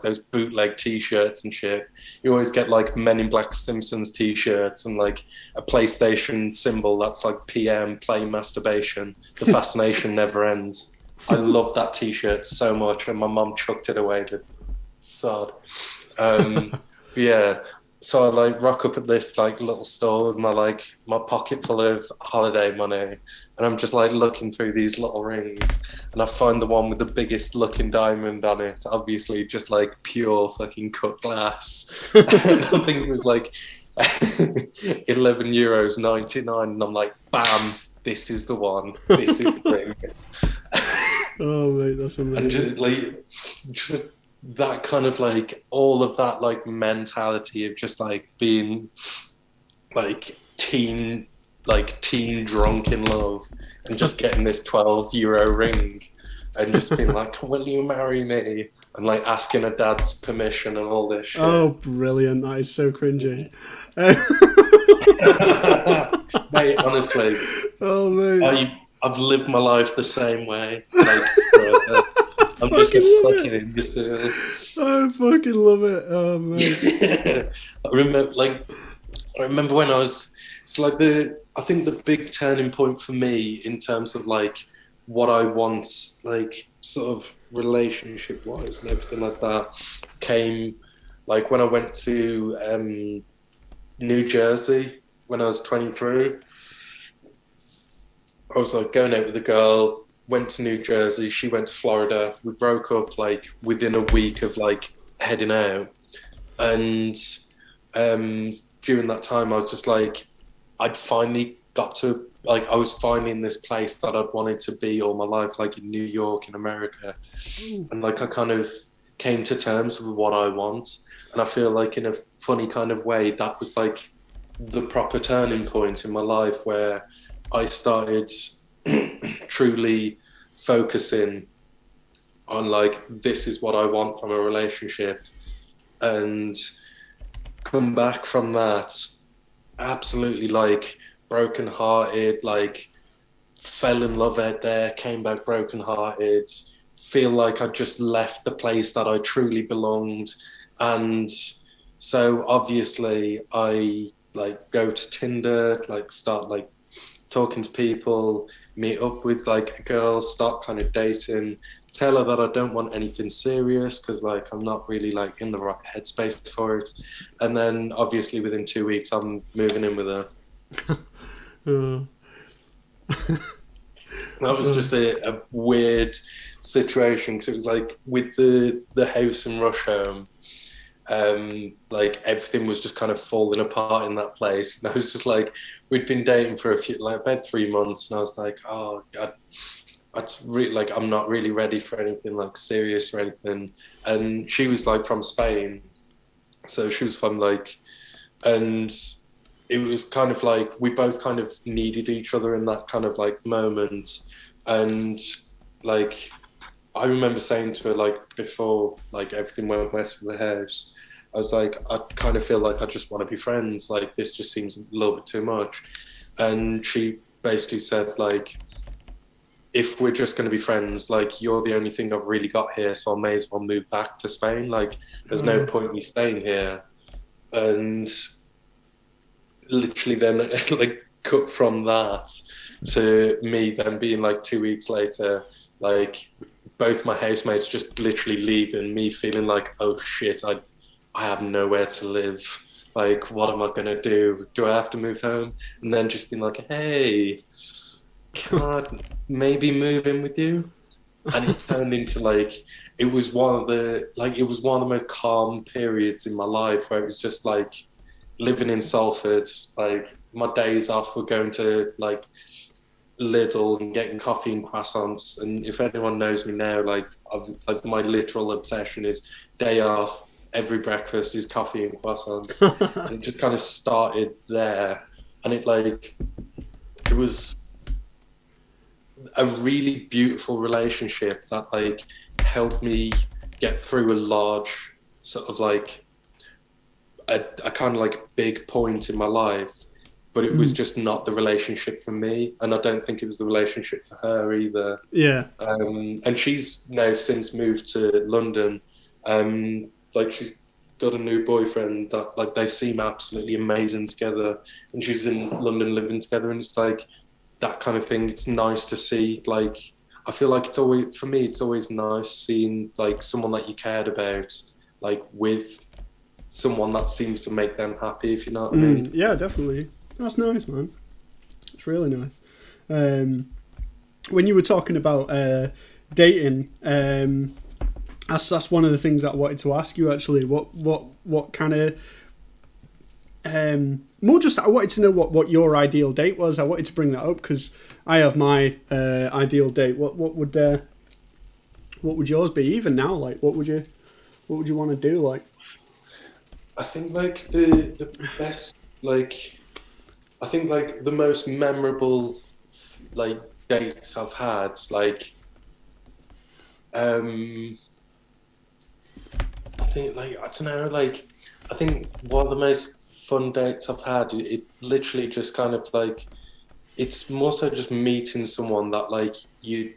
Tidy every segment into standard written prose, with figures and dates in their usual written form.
those bootleg T-shirts and shit. You always get like Men in Black Simpsons T-shirts and like a PlayStation symbol that's like PM, play masturbation. The fascination never ends. I love that T-shirt so much, and my mum chucked it away. The sod. Yeah. So I like rock up at this like little store with my pocket full of holiday money, and I'm just like looking through these little rings, and I find the one with the biggest looking diamond on it. Obviously, just like pure fucking cut glass. And I think it was like €11.99, and I'm like, bam, this is the one. This is the ring. Oh mate, that's And amazing. just that kind of like all of that like mentality of just like being like teen drunk in love, and just getting this €12 ring, and just being like, will you marry me, and like asking a dad's permission and all this Oh, shit. brilliant! That is so cringy. Mate, honestly, Oh mate, I've lived my life the same way, like forever. I I'm just a fucking love fucking it. imbecile. I fucking love it. Oh mate. Yeah. I remember like I remember when I was, it's like I think the big turning point for me in terms of like what I want, like sort of relationship wise and everything like that, came like when I went to New Jersey when I was 23. I was like going out with a girl, went to New Jersey, she went to Florida. We broke up like within a week of like heading out. And during that time, I was just like, I'd finally got to, like, I was finally in this place that I'd wanted to be all my life, like in New York, in America. Ooh. And like, I kind of came to terms with what I want. And I feel like, in a funny kind of way, that was like the proper turning point in my life where I started truly focusing on like, this is what I want from a relationship. And come back from that absolutely like broken hearted, like fell in love out there, came back broken hearted, feel like I just left the place that I truly belonged. And so obviously I like go to Tinder, like start like talking to people, meet up with like a girl, start kind of dating, tell her that I don't want anything serious because like I'm not really like in the right headspace for it. And then obviously within 2 weeks I'm moving in with her. Uh, That was uh, just a weird situation because it was like with the house in Rusholme, like everything was just kind of falling apart in that place. And I was just like, we'd been dating for a few, like about 3 months, and I was like, oh God, that's really like I'm not really ready for anything like serious or anything. And she was like from Spain, so she was from like, and it was kind of like we both kind of needed each other in that kind of like moment. And like I remember saying to her like before like everything went west with the house, I was like, I kind of feel like I just want to be friends. Like this just seems a little bit too much. And she basically said like, if we're just going to be friends, like you're the only thing I've really got here, so I may as well move back to Spain. Like there's no uh, point in me staying here. And literally then like cut from that to me then being like 2 weeks later, like both my housemates just literally leaving, me feeling like, oh shit, I have nowhere to live. Like, what am I gonna do? Do I have to move home? And then just being like, hey, can I maybe move in with you? And it turned into like it was one of the most calm periods in my life where it was just like living in Salford, like my days off were going to like Lidl and getting coffee and croissants. And if anyone knows me now, like my literal obsession is day off, every breakfast is coffee and croissants. And it just kind of started there. And it was a really beautiful relationship that like helped me get through a large sort of like a kind of like big point in my life, but it was mm, just not the relationship for me, and I don't think it was the relationship for her either. yeah. And she's now since moved to London, Like she's got a new boyfriend that like they seem absolutely amazing together, and she's in London living together, and it's like that kind of thing. It's nice to see. Like I feel like it's always for me. It's always nice seeing like someone that you cared about, like with someone that seems to make them happy. If you know what I mean. Yeah, definitely. That's nice, man. It's really nice. When you were talking about dating, that's one of the things that I wanted to ask you. Actually, what kind of more just I wanted to know what your ideal date was. I wanted to bring that up because I have my ideal date. What would yours be? Even now, like what would you want to do? Like, I think like the best like I think like the most memorable like dates I've had like I think like I don't know like I think one of the most fun dates I've had it literally just kind of like it's more so just meeting someone that like you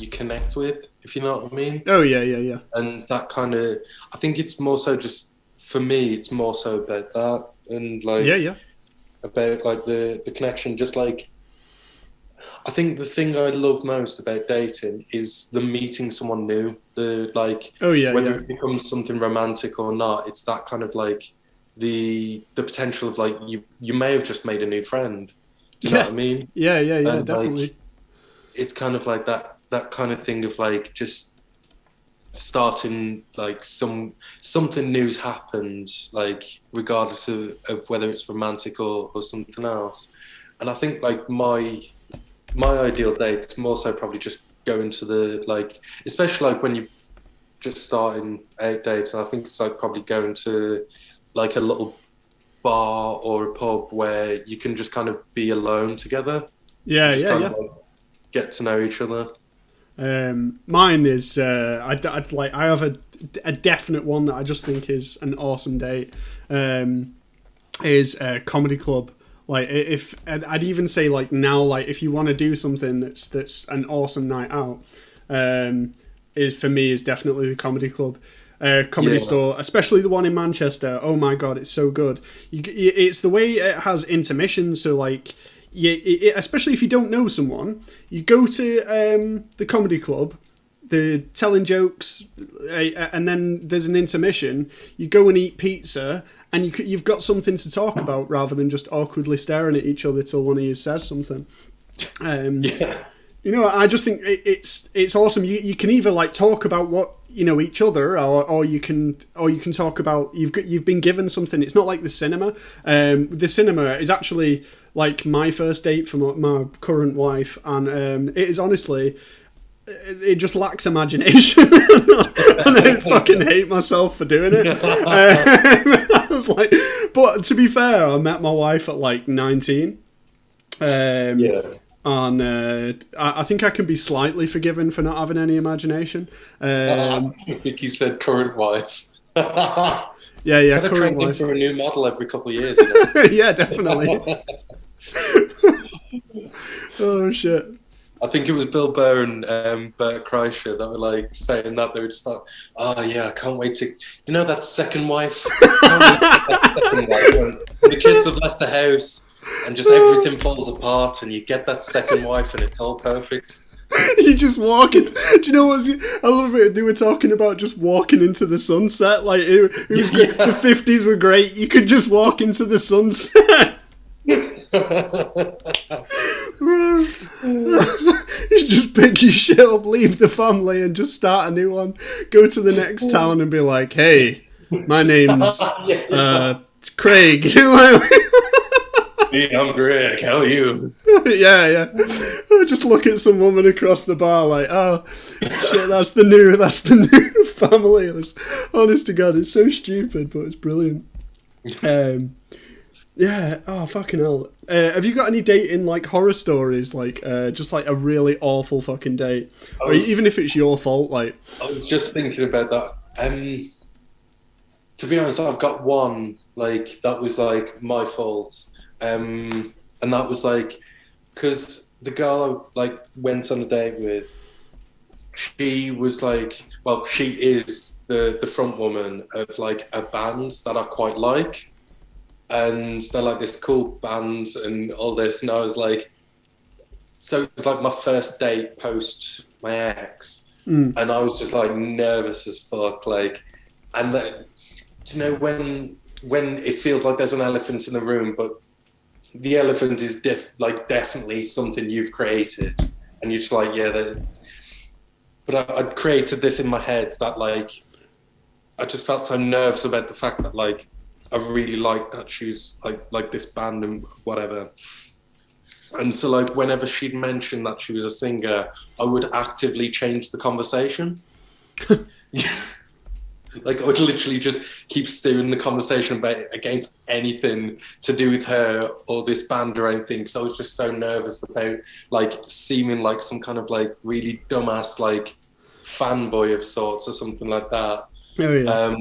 connect with, if you know what I mean. oh yeah. And that kind of I think it's more so just for me it's more so about that and like Yeah. about like the connection just like I think the thing I love most about dating is the meeting someone new, the like Oh yeah, whether yeah. it becomes something romantic or not, it's that kind of like the potential of like you may have just made a new friend. Do you know what I mean? Yeah, And definitely. like it's kind of like that kind of thing of like just starting like something new's happened, like regardless of whether it's romantic or something else. And I think like my ideal date more so probably just going to the like especially like when you just starting out dates, I think it's like probably going to like a little bar or a pub where you can just kind of be alone together, just kind of like get to know each other. Mine is I'd like I have a definite one that I just think is an awesome date. Is a comedy club. Like if I'd even say like now like if you want to do something that's an awesome night out, is for me is definitely the comedy club. Comedy store, especially the one in Manchester. Oh my god, it's so good. It's the way it has intermissions. So like, especially if you don't know someone, you go to the comedy club. They're telling jokes, and then there's an intermission. You go and eat pizza, and you've got something to talk about rather than just awkwardly staring at each other till one of you says something. You know, I just think it's awesome. You can either like talk about what you know each other, or you can talk about you've been given something. It's not like the cinema. The cinema is actually like my first date for my current wife, and it is honestly. It just lacks imagination, and I fucking hate myself for doing it. I was like, but to be fair, I met my wife at like 19. And I think I can be slightly forgiven for not having any imagination. I think you said current wife. Yeah, Gotta current train wife. for a new model every couple of years. You know? Yeah, definitely. Oh shit. I think it was Bill Burr and Bert Kreischer that were like saying that they were just like, "Oh yeah, I can't wait to, you know, that second wife. That second wife. When the kids have left the house and just everything falls apart, and you get that second wife, and it's all perfect." You just walk it. Do you know what? I love it. They were talking about just walking into the sunset. Like it was great. The 50s were great. You could just walk into the sunset. You just pick your shit up, leave the family, and just start a new one. Go to the next town and be like, "Hey, my name's Craig." Hey, I'm Greg. How are you? Yeah. Just look at some woman across the bar, like, "Oh, shit, that's the new family." It's, honest to God, it's so stupid, but it's brilliant. Yeah. Oh, fucking hell. Have you got any dating like horror stories, like just like a really awful fucking date, or even if it's your fault? Like, I was just thinking about that. To be honest, I've got one like that was like my fault, and that was like because the girl I like went on a date with, she was like, well, she is the front woman of like a band that I quite like, and they're like this cool band and all this, and I was like, so it was like my first date post my ex, and I was just like nervous as fuck, like, and do you know when it feels like there's an elephant in the room, but the elephant is definitely something you've created, and you're just like, yeah, but I'd created this in my head that like I just felt so nervous about the fact that like I really liked that she's like this band and whatever. And so like whenever she'd mention that she was a singer, I would actively change the conversation. Like I would literally just keep steering the conversation against anything to do with her or this band or anything. So I was just so nervous about like seeming like some kind of like really dumbass like fanboy of sorts or something like that. Oh yeah.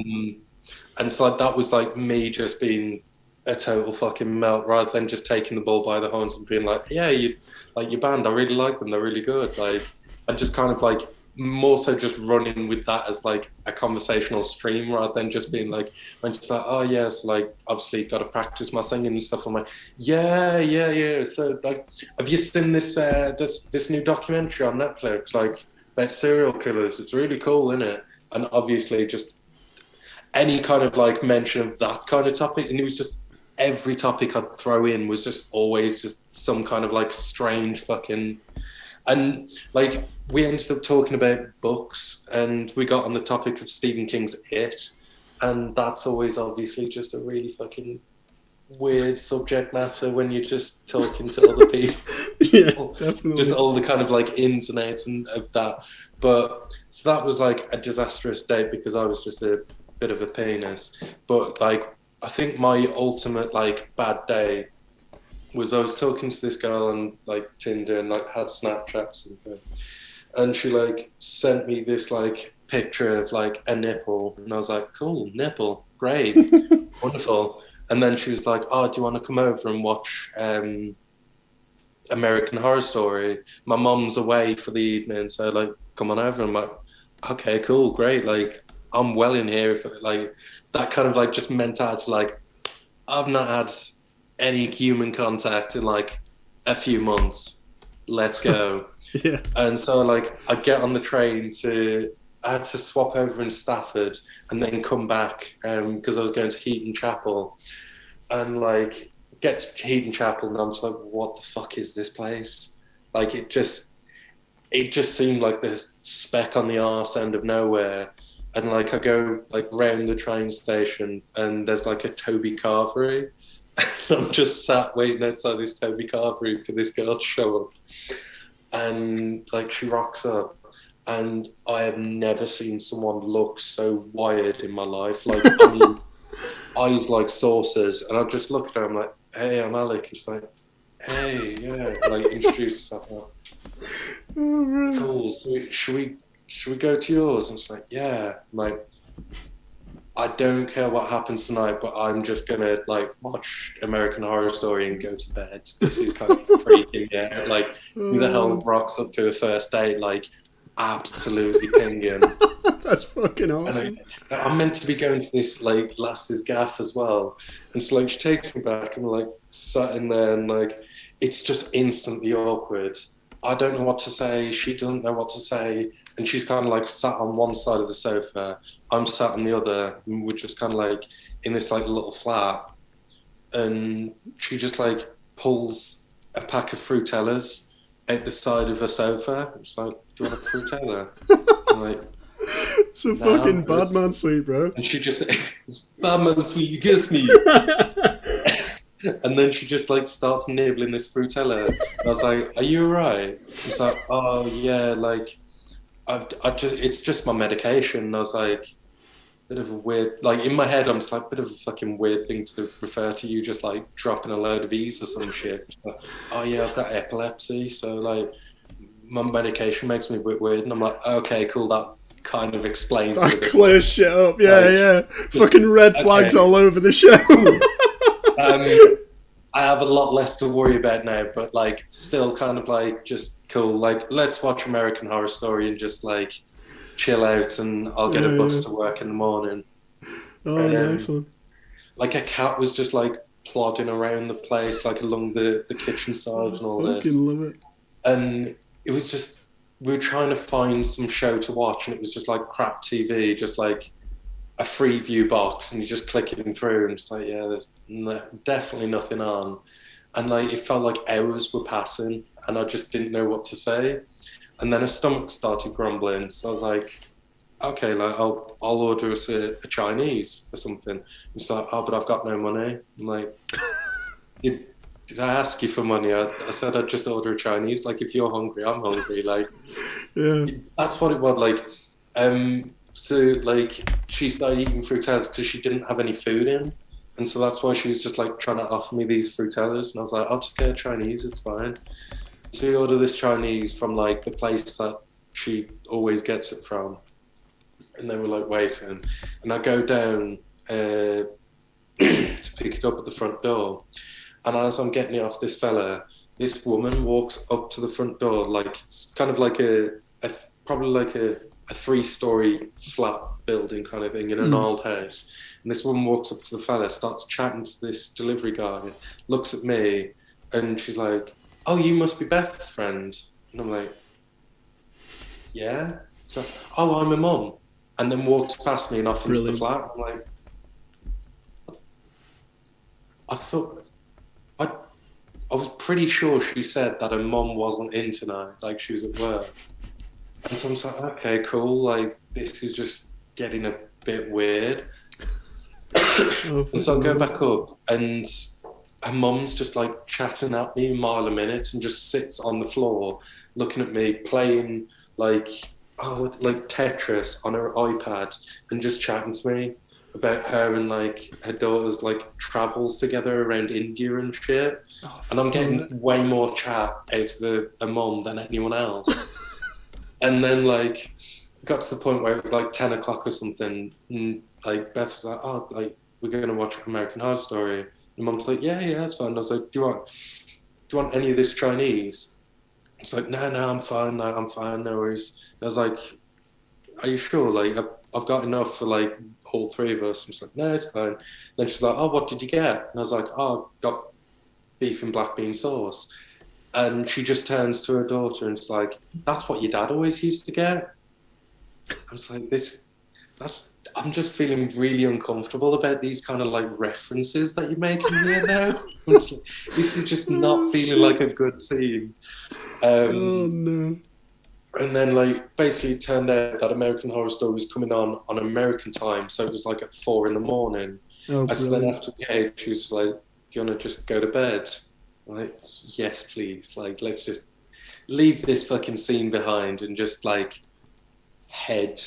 And so like that was like me just being a total fucking melt, rather than just taking the bull by the horns and being like, yeah, you like your band, I really like them, they're really good. Like, and just kind of like more so just running with that as like a conversational stream, rather than just being like, I'm just like, oh yes, like obviously got to practice my singing and stuff. I'm like, yeah. So like, have you seen this this new documentary on Netflix, like about serial killers? It's really cool, isn't it? And obviously just any kind of like mention of that kind of topic, and it was just every topic I'd throw in was just always just some kind of like strange fucking. And like we ended up talking about books, and we got on the topic of Stephen King's It, and that's always obviously just a really fucking weird subject matter when you're just talking to other people. Yeah, definitely. Just all the kind of like ins and outs of that. But so that was like a disastrous date because I was just a bit of a penis. But like I think my ultimate like bad day was I was talking to this girl on like Tinder and like had Snapchats and things, and she like sent me this like picture of like a nipple, and I was like, cool, nipple, great, wonderful. And then she was like, oh, do you want to come over and watch American Horror Story? My mom's away for the evening, so like come on over. I'm like, okay, cool, great, like I'm well in here. If like that kind of like just mentality, like I've not had any human contact in like a few months, let's go. Yeah. And so like I get on the train I had to swap over in Stafford and then come back because I was going to Heaton Chapel, and like get to Heaton Chapel and I'm just like, what the fuck is this place? Like it just seemed like this speck on the arse end of nowhere. And like I go like round the train station and there's like a Toby Carvery. I'm just sat waiting outside this Toby Carvery for this girl to show up, and like she rocks up, and I have never seen someone look so wired in my life. Like I mean, eyes like saucers, and I just look at her. I'm like, "Hey, I'm Alec." It's like, "Hey, yeah," like introduce herself. Oh, cool. Should we go to yours? And it's like, yeah. I'm like, I don't care what happens tonight, but I'm just gonna like watch American Horror Story and go to bed. This is kind of freaking yeah. Like who the hell rocks up to a first date like absolutely pinging? That's fucking awesome. And I'm meant to be going to this like lass's gaff as well, and so like she takes me back and we're like sat in there and like it's just instantly awkward. I don't know what to say. She doesn't know what to say. And she's kind of like sat on one side of the sofa. I'm sat on the other. And we're just kind of like in this like little flat. And she just like pulls a pack of Fruitellas out the side of her sofa. It's like, do you want a Frutella? I'm like, it's a fucking bad man sweet, bro. And she just, it's bad man sweet, you kiss me. And then she just like starts nibbling this Frutella. And I was like, "Are you alright?" She's like, "Oh yeah, like it's just my medication." And I was like, bit of a weird, like in my head, I'm just like, bit of a fucking weird thing to refer to you, just like dropping a load of E's or some shit. Like, oh yeah, I've got epilepsy, so like my medication makes me a bit weird. And I'm like, okay, cool, that kind of explains it. That clears shit up, yeah. Fucking red flags all over the show. I have a lot less to worry about now, but like still kind of like just cool. Like let's watch American Horror Story and just chill out, and I'll get a bus to work in the morning. Oh, And nice one. like a cat was just like plodding around the place, like along the kitchen side and all Fucking this. love it. And it was just, we were trying to find some show to watch, and it was just like crap TV, just like a free view box, and you just click it through, and it's like, yeah, there's definitely nothing on. And like it felt like hours were passing, and I just didn't know what to say. And then her stomach started grumbling, so I was like, okay, like I'll order us a Chinese or something. It's like, oh, but I've got no money. I'm like, did I ask you for money? I said I'd just order a Chinese. Like, if you're hungry, I'm hungry. Like, Yeah. that's what it was. Like, so like she started eating frutellas because she didn't have any food in, and so that's why she was just like trying to offer me these frutellas, and I was like, I'll just get a Chinese. It's fine. So we order this Chinese from like the place that she always gets it from, and they were like waiting, and I go down to pick it up at the front door, and as I'm getting it off this fella, this woman walks up to the front door, like it's kind of like probably like a 3-story flat building kind of thing in an old house. And this woman walks up to the fella, starts chatting to this delivery guy, looks at me, and she's like, "Oh, you must be Beth's friend." And I'm like, "Yeah." So, "Oh, I'm a mum." And then walks past me and off into the flat. I'm like, I thought, I was pretty sure she said that her mum wasn't in tonight, like she was at work. And so I'm like, okay, cool, like this is just getting a bit weird. And so I go back up, and her mum's just like chatting at me a mile a minute, and just sits on the floor looking at me playing like Tetris on her iPad, and just chatting to me about her and like her daughter's like travels together around India and shit. And I'm getting way more chat out of a mum than anyone else. And then like got to the point where it was like 10 o'clock or something, and like Beth was like, "Oh, like we're going to watch American Horror Story." And Mum's like, yeah, that's fine. I was like, do you want any of this Chinese? It's like, no, I'm fine. No, I'm fine. No worries. And I was like, are you sure? Like, I've got enough for like all 3 of us. And she's like, no, it's fine. Then she's like, oh, what did you get? And I was like, oh, got beef and black bean sauce. And she just turns to her daughter and it's like, that's what your dad always used to get. I was like, I'm just feeling really uncomfortable about these kind of like references that you're making here now. Like, this is just not feeling like a good scene. Oh no. And then like basically it turned out that American Horror Story was coming on American time, so it was like at 4 a.m. Oh, so then after the game, she was like, "Do you want to just go to bed?" I'm like, yes, please. Like, let's just leave this fucking scene behind and just like head.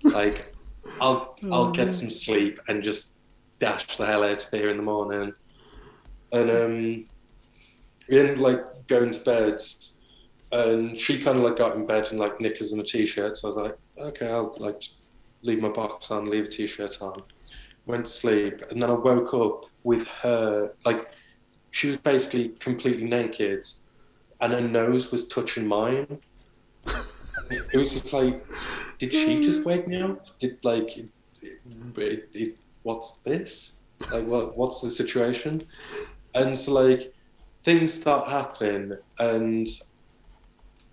Like, I'll get some sleep and just dash the hell out of here in the morning. And we ended up like going to bed. And she kind of like got in bed in like knickers and a t-shirt. So I was like, okay, I'll like leave my box on, leave a t-shirt on. Went to sleep, and then I woke up with her, like, she was basically completely naked, and her nose was touching mine. It was just like, did she just wake me up? Did like, what's this? Like, what's the situation? And so like, things start happening, and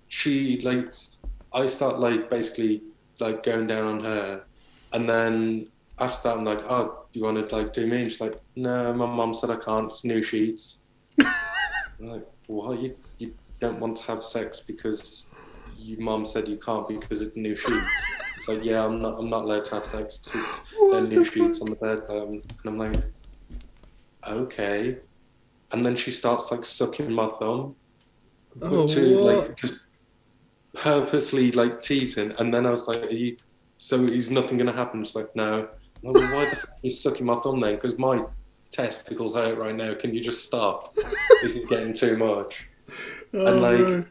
she like, I start like basically like going down on her, and then after that I'm like, oh, do you want to like do me? And she's like, no, my mum said I can't. It's new sheets. I'm like, what? You don't want to have sex because your mum said you can't because it's new sheets? Like, yeah, I'm not allowed to have sex because they're new sheets on the bed. And I'm like, okay. And then she starts like sucking my thumb, like just purposely like teasing. And then I was like, so is nothing gonna happen? She's like, no. I'm like, well, why the fuck are you sucking my thumb then? Because my testicles hurt right now. Can you just stop? This is getting too much. And like,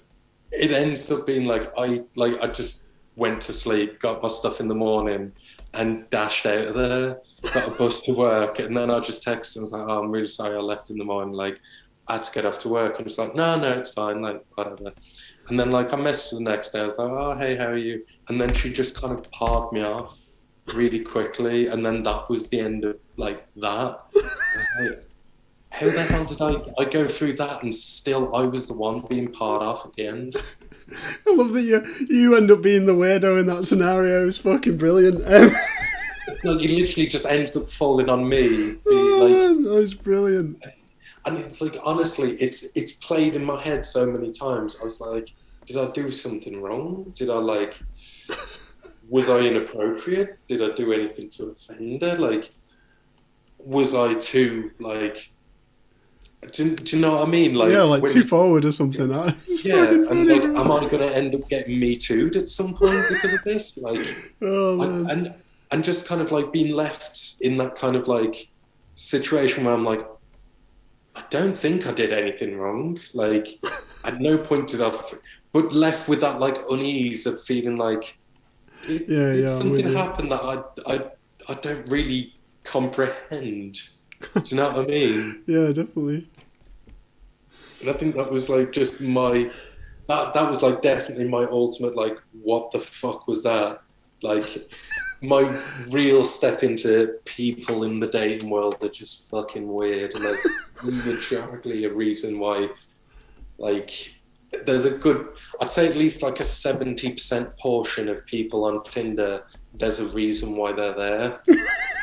it ends up being like I just went to sleep, got my stuff in the morning, and dashed out of there. Got a bus to work, and then I just texted and was like, "Oh, I'm really sorry, I left in the morning. Like, I had to get off to work." And it's like, "No, it's fine. Like, whatever." And then like I messaged her the next day. I was like, oh hey, how are you? And then she just kind of parred me off really quickly, and then that was the end of like that. I was like, how the hell did I go through that and still I was the one being parred off at the end? I love that you end up being the weirdo in that scenario. It's fucking brilliant. No, you literally just ended up falling on me. Man, that was brilliant. And it's like, honestly, it's played in my head so many times. I was like, did I do something wrong? Did I like, was I inappropriate? Did I do anything to offend her? Like, was I too, like, do you know what I mean? Like, yeah, like too forward or something. Yeah, and like, am I going to end up getting Me Too'd at some point because of this? Like, oh, man. And just kind of like being left in that kind of like situation where I'm like, I don't think I did anything wrong. Like, at no point did I, but left with that like unease of feeling like, did something happen that I don't really comprehend? Do you know what I mean? Yeah, definitely. And I think that was like just that was like definitely my ultimate like, what the fuck was that? Like, my real step into people in the dating world are just fucking weird, and there's majority a reason why. Like, there's a good, I'd say at least like a 70% portion of people on Tinder, there's a reason why they're there,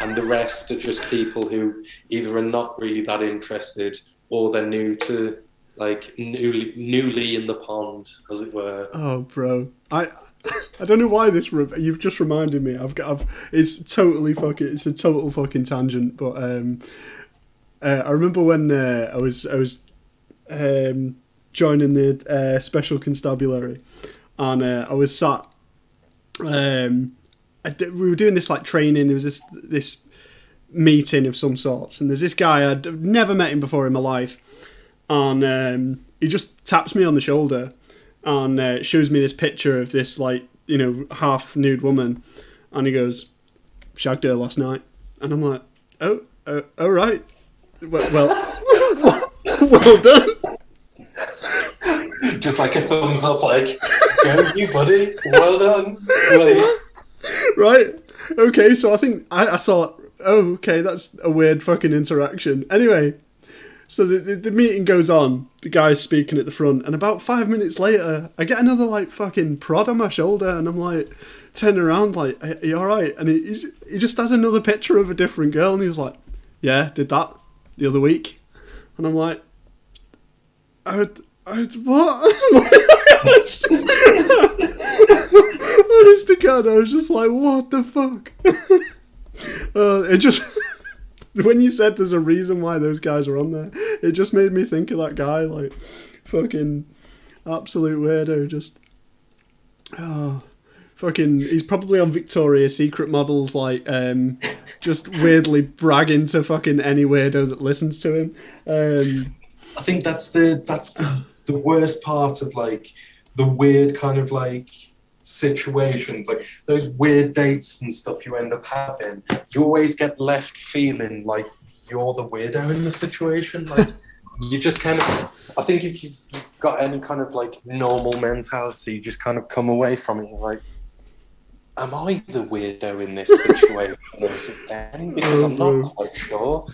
and the rest are just people who either are not really that interested, or they're new to, like, newly in the pond, as it were. Oh, bro, I don't know why you've just reminded me. It's a total fucking tangent. But I remember when I was joining the special constabulary, and I was sat. We were doing this like training. There was this meeting of some sorts, and there's this guy I'd never met him before in my life, and he just taps me on the shoulder. And shows me this picture of this, like, you know, half nude woman, and he goes, "Shagged her last night," and I'm like, "Oh, right, well, well done." Just like a thumbs up, like, go you, buddy, well done, buddy. Right, okay. So I thought, oh, okay, that's a weird fucking interaction. Anyway. So the meeting goes on, the guy's speaking at the front, and about 5 minutes later, I get another, like, fucking prod on my shoulder, and I'm, like, turning around, like, are you alright? And he just has another picture of a different girl, and he's like, yeah, did that the other week. And I'm like, what? Honest to God, I was just like, what the fuck? It just... When you said there's a reason why those guys are on there, it just made me think of that guy, like, fucking absolute weirdo, just, fucking, he's probably on Victoria's Secret models, like, just weirdly bragging to fucking any weirdo that listens to him. I think that's the worst part of, like, the weird kind of, like, situations, like those weird dates and stuff you end up having, you always get left feeling like you're the weirdo in the situation. Like, you just kind of, I think if you've got any kind of like normal mentality, you just kind of come away from it like, am I the weirdo in this situation or is it them? Because I'm not quite sure.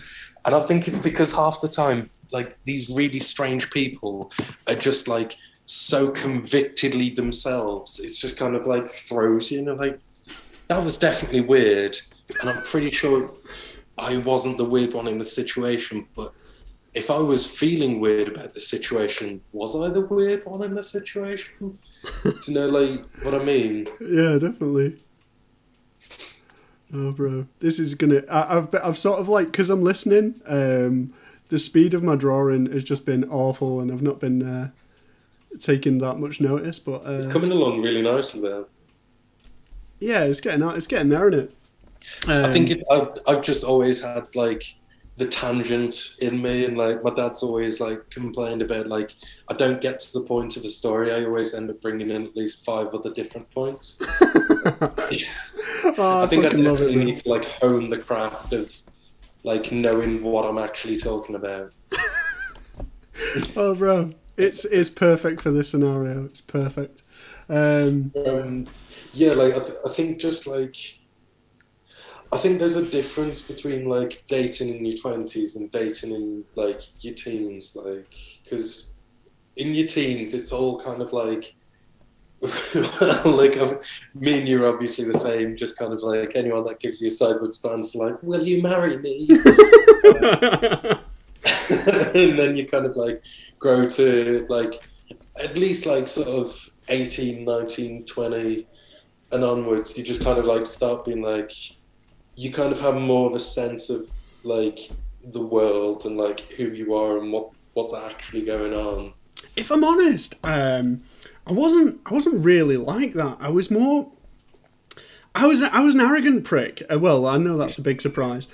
And I think it's because half the time, like, these really strange people are just like so convictedly themselves, it's just kind of like throws you, like, that was definitely weird, and I'm pretty sure I wasn't the weird one in the situation, but if I was feeling weird about the situation, was I the weird one in the situation? Do you know, like, what I mean? Yeah, definitely. Oh, bro, this is gonna. I've sort of, like, because I'm listening. The speed of my drawing has just been awful, and I've not been taking that much notice. But it's coming along really nicely there. Yeah, it's getting there, isn't it? I think I've just always had like the tangent in me, and like my dad's always like complained about, like, I don't get to the point of the story. I always end up bringing in at least 5 other different points. I think I definitely need to like hone the craft of like knowing what I'm actually talking about. Oh, bro, It's perfect for this scenario. It's perfect. Um, Yeah, like I think just like I think there's a difference between like dating in your 20s and dating in like your teens, like because in your teens it's all kind of like like me and you're obviously the same, just kind of like anyone that gives you a sideways glance, like, will you marry me? And then you kind of like grow to like at least like sort of 18, 19, 20 and onwards, you just kind of like start being like, you kind of have more of a sense of like the world and like who you are and what's actually going on. if I'm honest, I wasn't really like that. I was an arrogant prick. Well, I know that's a big surprise.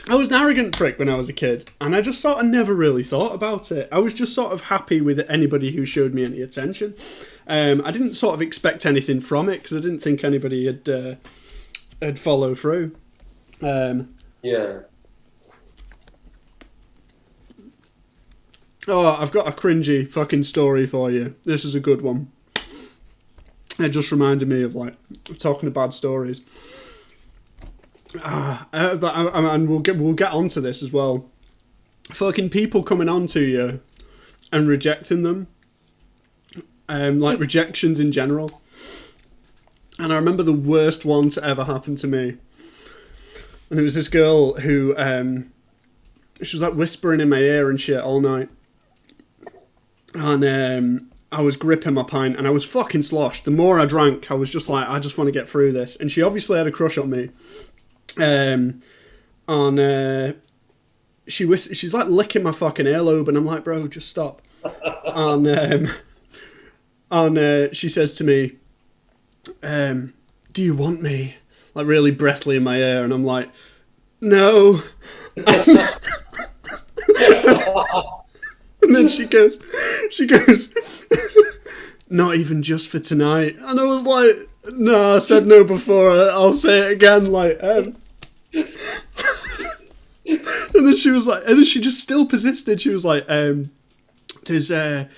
I was an arrogant prick when I was a kid, and I just sort of never really thought about it. I was just sort of happy with anybody who showed me any attention. I didn't sort of expect anything from it because I didn't think anybody had follow through. Yeah. Oh, I've got a cringy fucking story for you. This is a good one. It just reminded me of like talking of bad stories. And we'll get onto this as well. Fucking people coming on to you and rejecting them, like rejections in general. And I remember the worst one to ever happen to me. And it was this girl who, she was like whispering in my ear and shit all night. And I was gripping my pint and I was fucking sloshed. The more I drank, I was just like, I just want to get through this. And she obviously had a crush on me. She's like licking my fucking earlobe and I'm like, bro, just stop. And she says to me, do you want me? Like really breathly in my ear, and I'm like, no. And then she goes, not even just for tonight. And I was like, no, I said no before. I'll say it again. Like, and then she was like, and then she just still persisted. She was like, there's a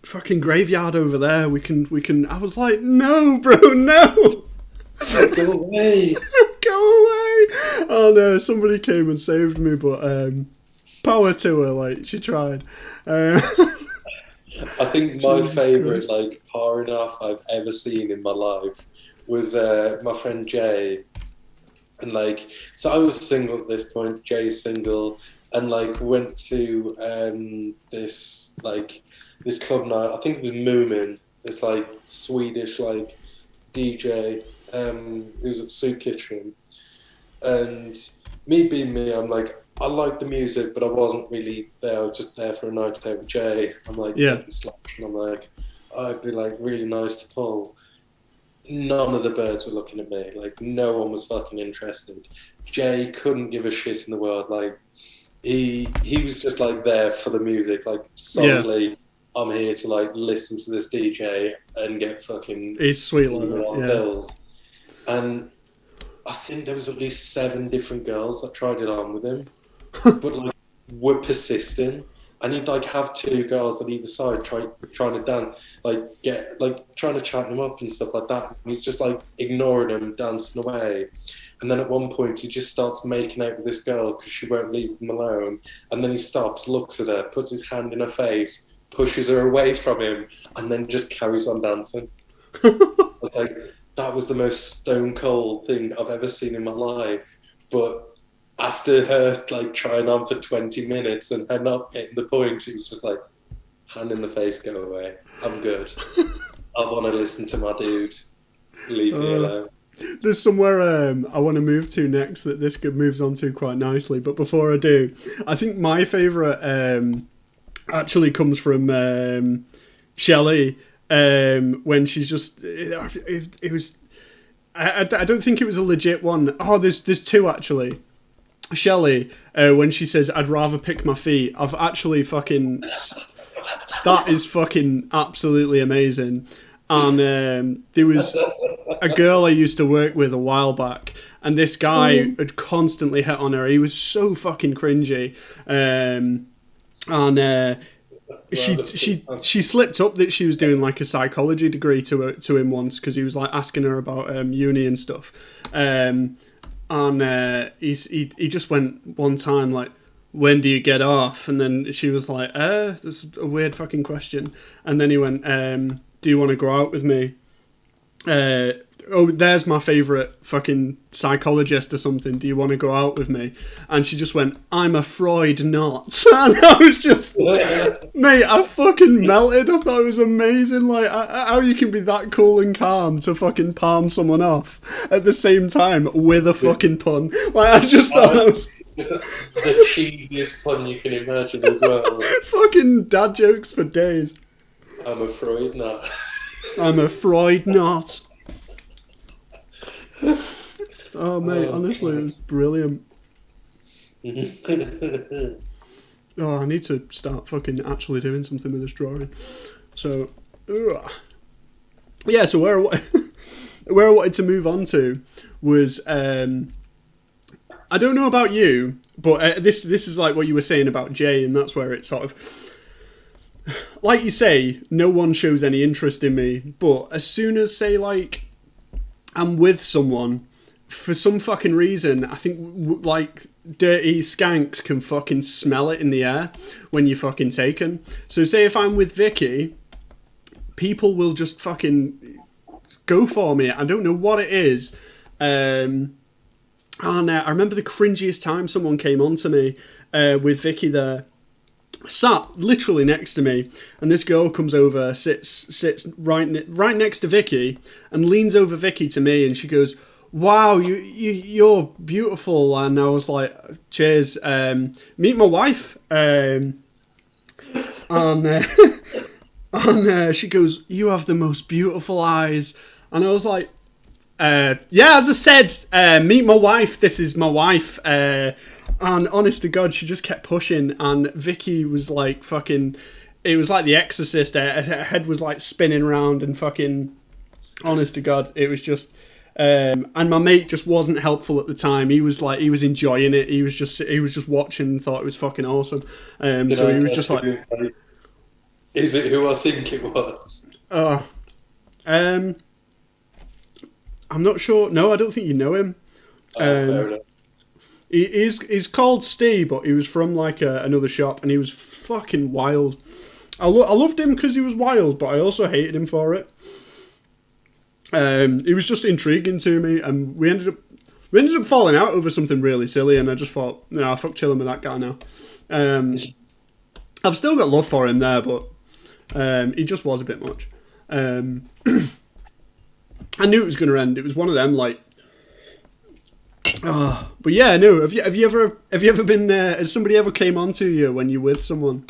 fucking graveyard over there. We can. I was like, no, bro, no. Go away. Go away. Oh no, somebody came and saved me, but power to her, like she tried. I think my favourite like pouring off I've ever seen in my life was my friend Jay. And like, so I was single at this point, Jay's single, and like went to this club night. I think it was Moomin, this like Swedish like DJ who was at Soup Kitchen. And me being me, I'm like, I liked the music, but I wasn't really there. I was just there for a night out with Jay. I'm like, getting sloshed, and I'm like, I'd be like really nice to pull. None of the birds were looking at me. Like, no one was fucking interested. Jay couldn't give a shit in the world. Like, he was just like there for the music. Like, solidly, I'm here to like listen to this DJ and get fucking. He's sweet like that. Bills. And I think there was at least 7 different girls that tried it on with him, but like were persisting. And he'd like have 2 girls on either side trying to dance, trying to chat him up and stuff like that. And he's just like ignoring him, dancing away. And then at one point he just starts making out with this girl because she won't leave him alone. And then he stops, looks at her, puts his hand in her face, pushes her away from him, and then just carries on dancing. Like, that was the most stone cold thing I've ever seen in my life. But after her like trying on for 20 minutes and her not getting the point, she was just like, hand in the face, go away. I'm good. I want to listen to my dude. Leave me alone. There's somewhere I want to move to next that this moves on to quite nicely. But before I do, I think my favourite actually comes from Shelley. When she's just, it was, I don't think it was a legit one. Oh, there's 2 actually. Shelley, when she says, I'd rather pick my feet, I've actually fucking, that is fucking absolutely amazing. And there was a girl I used to work with a while back, and this guy had constantly hit on her. He was so fucking cringy. and Well, that's pretty fun. she slipped up that she was doing like a psychology degree to him once because he was like asking her about uni and stuff, and he just went one time like, when do you get off? And then she was like, that's a weird fucking question. And then he went, do you want to go out with me? Oh, there's my favourite fucking psychologist or something. Do you want to go out with me? And she just went, I'm afraid not. And I was just, mate, I fucking melted. I thought it was amazing. Like, how you can be that cool and calm to fucking palm someone off at the same time with a fucking pun. Like, I just thought that was The cheesiest pun you can imagine as well. fucking dad jokes for days. I'm afraid not. I'm afraid not. Oh, mate, honestly, it was brilliant. Oh, I need to start fucking actually doing something with this drawing. So, yeah, so where I wanted to move on to was, I don't know about you, but this is like what you were saying about Jay, and that's where it sort of, like you say, no one shows any interest in me, but as soon as, say, like, I'm with someone, for some fucking reason, I think, like, dirty skanks can fucking smell it in the air when you're fucking taken. So say if I'm with Vicky, people will just fucking go for me. I don't know what it is. And I remember the cringiest time someone came on to me with Vicky there, sat literally next to me, and this girl comes over, sits right next to Vicky, and leans over Vicky to me, and she goes, "Wow, you're beautiful." And I was like, "Cheers, meet my wife." And she goes, "You have the most beautiful eyes," and I was like, "Yeah, as I said, meet my wife. This is my wife." And honest to God, she just kept pushing, and Vicky was like fucking. It was like The Exorcist. Her head was like spinning around, and fucking. Honest to God, it was just. And my mate just wasn't helpful at the time. He was enjoying it. He was just watching and thought it was fucking awesome. So he was just like, "Is it who I think it was?" I'm not sure. No, I don't think you know him. Fair enough. He's called Steve, but he was from like another shop, and he was fucking wild. I loved him because he was wild, but I also hated him for it. He was just intriguing to me, and we ended up falling out over something really silly, and I just thought, no, fuck chilling with that guy now. I've still got love for him there, but he just was a bit much. I knew it was going to end. It was one of them, like. But yeah, no. Have you ever been? Has somebody ever came on to you when you're with someone?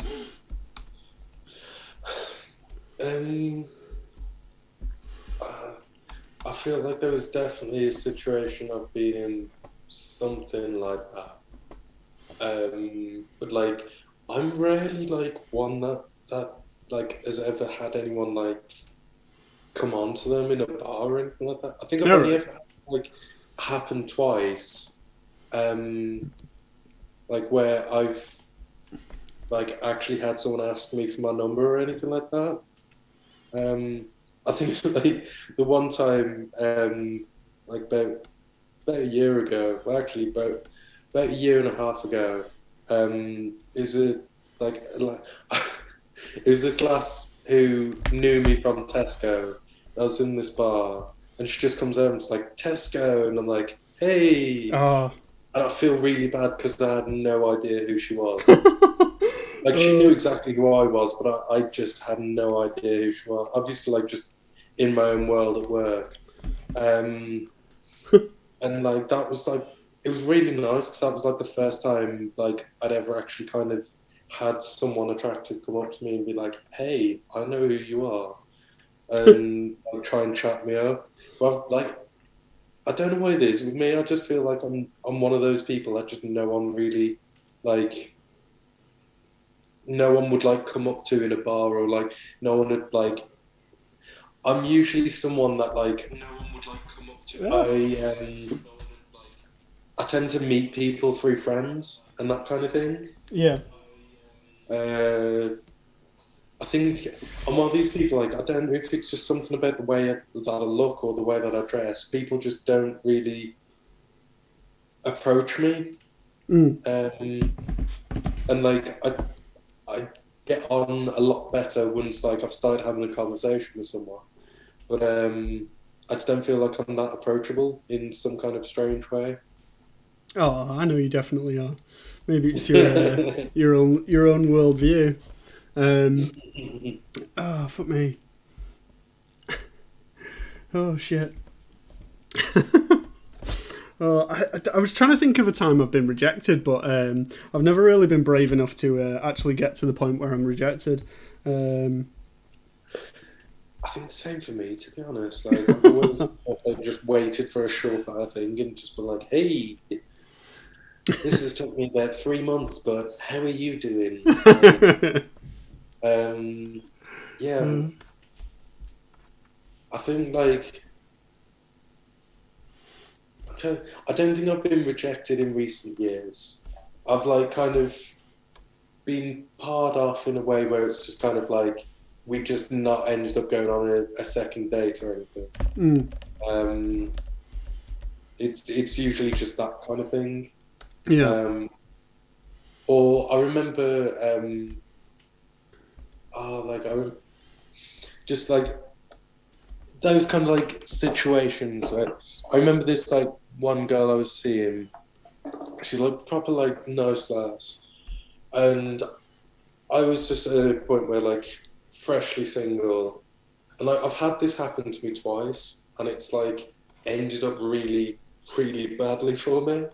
I feel like there was definitely a situation I've been in, something like that. But like, I'm rarely like one that like has ever had anyone like come on to them in a bar or anything like that. I think I've only ever had, like, happened twice, like where I've like actually had someone ask me for my number or anything like that. I think like the one time, like about a year ago, well actually about a year and a half ago, is it like it was this lass who knew me from Tesco. I was in this bar, and she just comes over and it's like, "Tesco," and I'm like, "Hey." Oh. And I feel really bad because I had no idea who she was. Like, she knew exactly who I was, but I just had no idea who she was. Obviously, like, just in my own world at work. And, like, that was, like, it was really nice because that was, like, the first time, like, I'd ever actually kind of had someone attractive come up to me and be like, "Hey, I know who you are." And like, try and chat me up. But like, I don't know what it is with me. I just feel like I'm one of those people that just no one really like. No one would like come up to in a bar, or like no one would like. I'm usually someone that like no one would like come up to. I tend to meet people through friends and that kind of thing. Yeah. Uh, I think I'm one of these people, like, I don't know if it's just something about the way that I look or the way that I dress. People just don't really approach me. Mm. Um, and like, I get on a lot better once like I've started having a conversation with someone. But I just don't feel like I'm that approachable in some kind of strange way. Oh, I know you definitely are. Maybe it's your own worldview. Oh, fuck me. Oh shit. Oh, I was trying to think of a time I've been rejected, but I've never really been brave enough to actually get to the point where I'm rejected. Um, I think the same for me, to be honest. Like I've always like, just waited for a surefire thing and just been like, "Hey, this has took me about 3 months, but how are you doing?" Um, yeah, I think like I don't think I've been rejected in recent years. I've like kind of been parred off in a way where it's just kind of like we just not ended up going on a second date or anything. mm, Um, it's usually just that kind of thing. yeah. Um, or I remember, oh, like just like those kind of like situations. I remember this like one girl I was seeing. She's like proper like nose slash, and I was just at a point where like freshly single, and like I've had this happen to me twice, and it's like ended up really, really badly for me.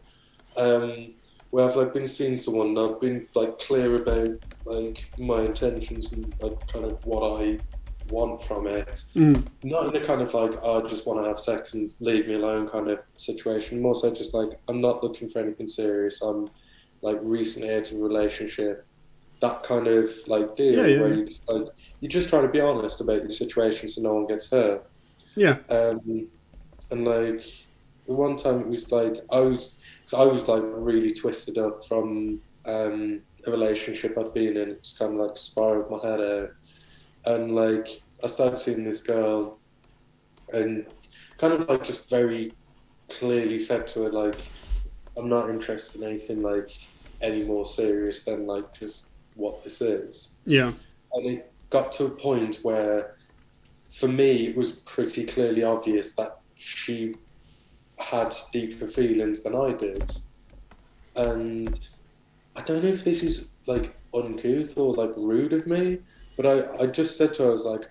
Um, where I've like been seeing someone, and I've been like clear about like my intentions and like kind of what I want from it. Mm, Not in a kind of like, oh, I just want to have sex and leave me alone kind of situation. More so just like I'm not looking for anything serious. I'm like recently out of a relationship. That kind of like yeah, deal yeah, where yeah. you just try to be honest about your situation so no one gets hurt. Yeah. Um, and like the one time it was like I was like really twisted up from a relationship I'd been in. It was kind of like spiraled my head out, and like I started seeing this girl, and kind of like just very clearly said to her like I'm not interested in anything like any more serious than like just what this is. Yeah. And it got to a point where for me it was pretty clearly obvious that she had deeper feelings than I did. And I don't know if this is like uncouth or like rude of me, but I just said to her, I was like,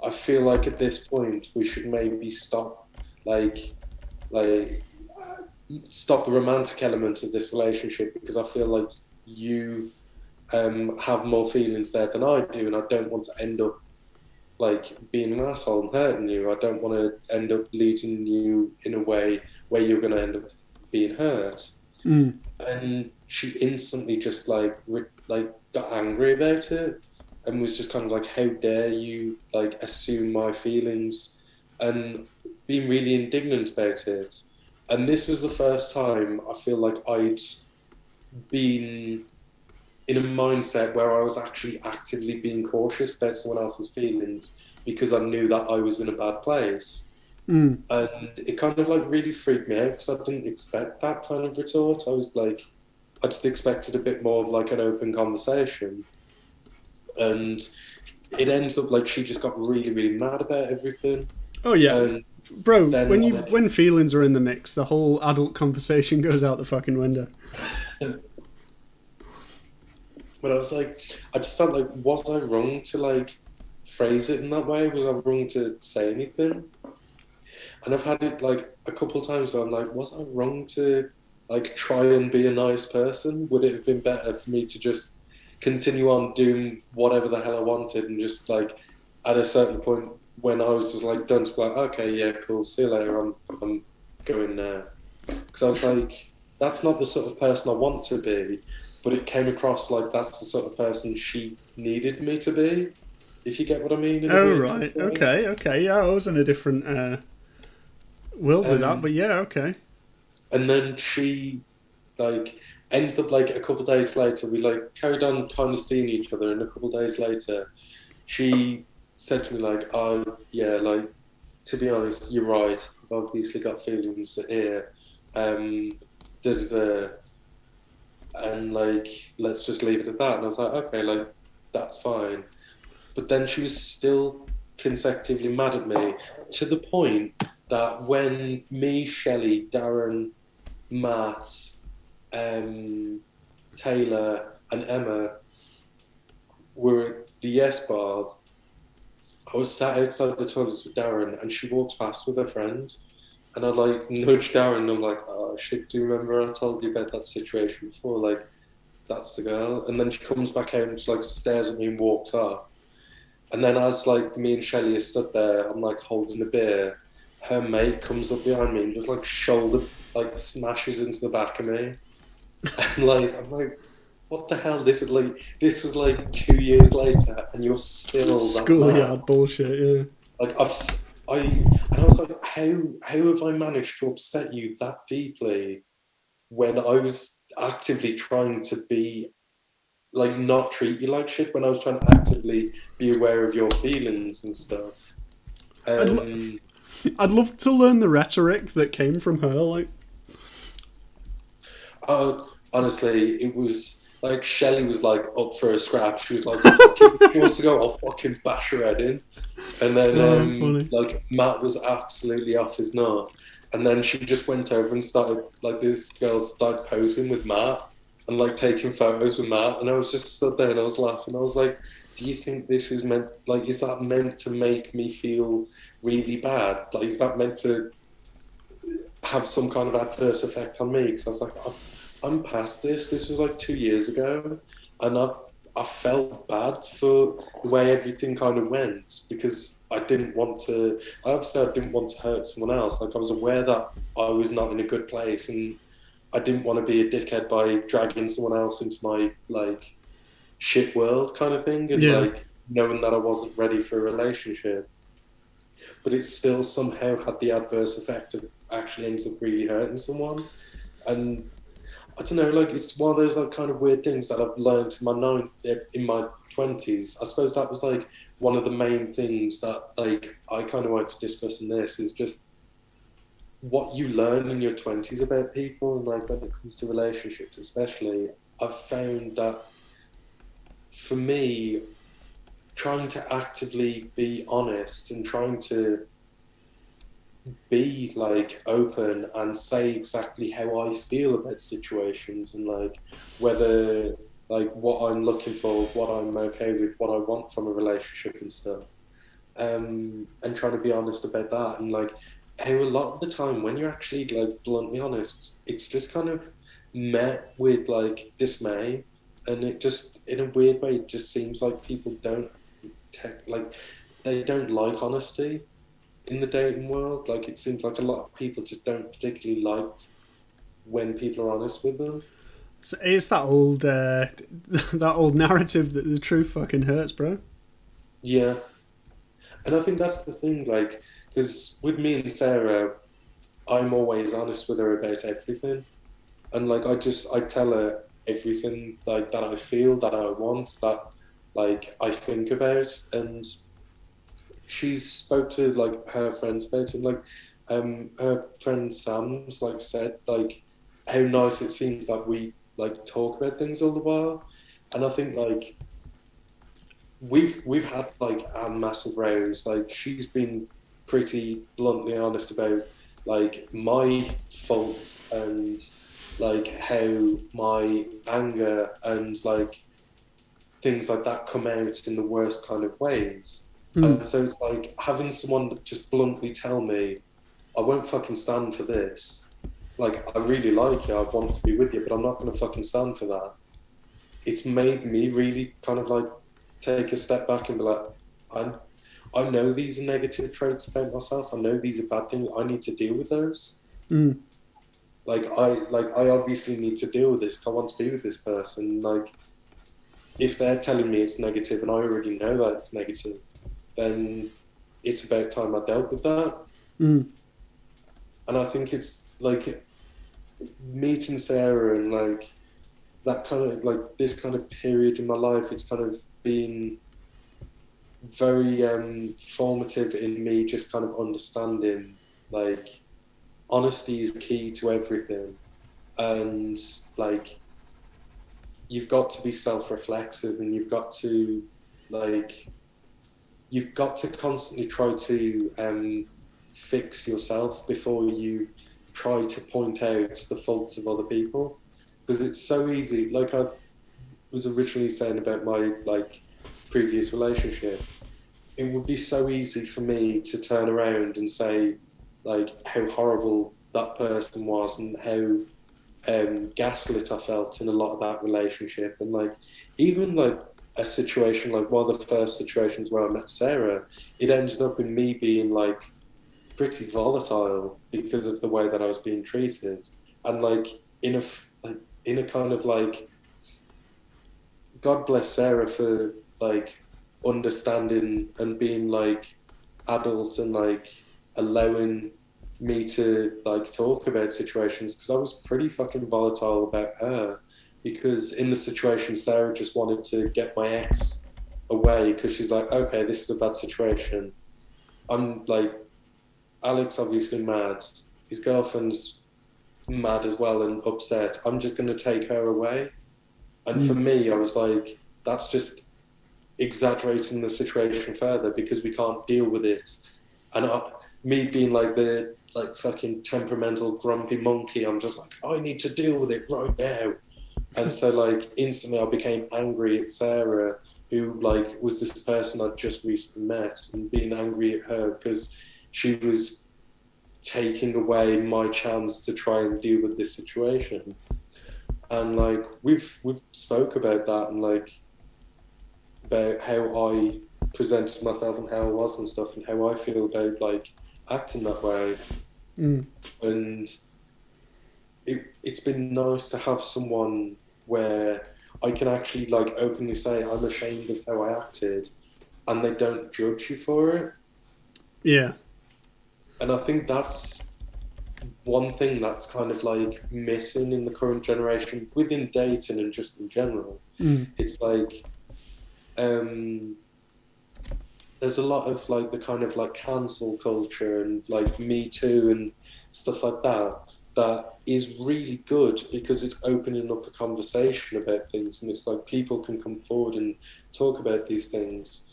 I feel like at this point we should maybe stop like like stop the romantic element of this relationship because I feel like you have more feelings there than I do, and I don't want to end up like being an asshole and hurting you. I don't want to end up leading you in a way where you're going to end up being hurt. Mm. And she instantly just like like got angry about it and was just kind of like, "How dare you like assume my feelings?" and being really indignant about it. And this was the first time I feel like I'd been in a mindset where I was actually actively being cautious about someone else's feelings because I knew that I was in a bad place. Mm. And it kind of like really freaked me out because I didn't expect that kind of retort. I was like, I just expected a bit more of like an open conversation. And it ends up like she just got really, really mad about everything. Oh yeah. And Bro, then when feelings are in the mix, the whole adult conversation goes out the fucking window. but I was like, I just felt like, was I wrong to like phrase it in that way? Was I wrong to say anything? And I've had it like a couple of times where I'm like, was I wrong to like try and be a nice person? Would it have been better for me to just continue on doing whatever the hell I wanted and just like at a certain point when I was just like done to be like, okay, yeah, cool, see you later, I'm going now. Because I was like, that's not the sort of person I want to be, but it came across like that's the sort of person she needed me to be, if you get what I mean in a Oh weird kind right. of way. Okay. Okay. Yeah, I was in a different world with that, Um, but yeah. Okay. and then she like ends up like a couple of days later, we like carried on kind of seeing each other, and a couple of days later, she said to me like, "Oh yeah, like to be honest, you're right. I've obviously got feelings here. Da, da, da, and like let's just leave it at that." And I was like, "Okay, like that's fine." But then she was still consecutively mad at me to the point that when me, Shelley, Darren, Matt, um, Taylor, and Emma were at the Yes Bar, I was sat outside the toilets with Darren, and she walked past with her friend. And I like nudged Darren, and I'm like, "Oh shit, do you remember I told you about that situation before? Like, that's the girl." And then she comes back out and she like stares at me and walks off. And then as like me and Shelley are stood there, I'm like holding the beer. Her mate comes up behind me and just like shoulder like smashes into the back of me. And like I'm like, what the hell? This was like 2 years later, and you're still that mad. Schoolyard bullshit, yeah. Like and I was like, how have I managed to upset you that deeply when I was actively trying to be like not treat you like shit, when I was trying to actively be aware of your feelings and stuff. I'd, lo- Um, I'd love to learn the rhetoric that came from her. Like, Honestly, it was like Shelley was like up for a scrap. She was like, "Fucking, she wants to go. I'll fucking bash her head in." And then oh, funny. like Matt was absolutely off his nut. And then she just went over and started like this girl started posing with Matt and like taking photos with Matt. And I was just stood there and I was laughing. I was like, "Do you think this is meant like is that meant to make me feel really bad? Like is that meant to have some kind of adverse effect on me?" Because I was like, I'm past this. This was like 2 years ago, and I felt bad for the way everything kind of went because I didn't want to. I didn't want to hurt someone else. Like I was aware that I was not in a good place, and I didn't want to be a dickhead by dragging someone else into my like shit world kind of thing, and Yeah. like knowing that I wasn't ready for a relationship. But it still somehow had the adverse effect of actually ends up really hurting someone. And I don't know, like it's one of those like kind of weird things that I've learned in my 20s. I suppose that was like one of the main things that like I kind of want to discuss in this is just what you learn in your 20s about people, and like when it comes to relationships especially. I've found that for me, trying to actively be honest and trying to be like open and say exactly how I feel about situations, and like whether like what I'm looking for, what I'm okay with, what I want from a relationship and stuff. And trying to be honest about that, and like how a lot of the time when you're actually like bluntly honest, it's just kind of met with like dismay, and it just in a weird way it just seems like people don't like they don't like honesty in the dating world. Like it seems like a lot of people just don't particularly like when people are honest with them. So it's that old that old narrative that the truth fucking hurts, bro. Yeah, and I think that's the thing. Like, because with me and Sarah, I'm always honest with her about everything, and like I tell her everything like that I feel, that I want, that like I think about, and she's spoke to like her friends about it. Like, her friend Sam's like said like how nice it seems that we like talk about things all the while, and I think like we've had like a massive rows. Like she's been pretty bluntly honest about like my faults and like how my anger and like things like that come out in the worst kind of ways. Hmm. And so it's like having someone that just bluntly tell me, I won't fucking stand for this. Like, I really like you, I want to be with you, but I'm not going to fucking stand for that. It's made me really kind of like take a step back and be like, I, I know these are negative traits about myself. I know these are bad things. I need to deal with those. Hmm. I obviously need to deal with this because I want to be with this person. Like, if they're telling me it's negative and I already know that it's negative, then it's about time I dealt with that. Hmm. And I think it's like meeting Sarah and like that kind of like this kind of period in my life, it's kind of been very formative in me just kind of understanding like honesty is key to everything, and like you've got to be self-reflexive, and like you've got to constantly try to fix yourself before you try to point out the faults of other people, because it's so easy. Like I was originally saying about my like previous relationship, it would be so easy for me to turn around and say like how horrible that person was and how gaslit I felt in a lot of that relationship. And like even like a situation like one of the first situations where I met Sarah, it ended up in me being like pretty volatile because of the way that I was being treated, and like like in a kind of like God bless Sarah for like understanding and being like adult and like allowing me to like talk about situations, because I was pretty fucking volatile about her, because in the situation Sarah just wanted to get my ex away because she's like, okay, this is a bad situation. I'm like, Alex obviously mad, his girlfriend's mad as well and upset, I'm just going to take her away. And for me, I was like, that's just exaggerating the situation further because we can't deal with it. And me being like the like fucking temperamental grumpy monkey, I'm just like, I need to deal with it right now. And so like instantly I became angry at Sarah, who like was this person I'd just recently met, and being angry at her because she was taking away my chance to try and deal with this situation. And like we've spoke about that, and like about how I presented myself and how I was and stuff, and how I feel about like acting that way. And it's been nice to have someone where I can actually like openly say I'm ashamed of how I acted, and they don't judge you for it. Yeah. And I think that's one thing that's kind of like missing in the current generation within dating and just in general. It's like there's a lot of like the kind of like cancel culture and like Me Too and stuff like that that is really good because it's opening up a conversation about things, and it's like people can come forward and talk about these things.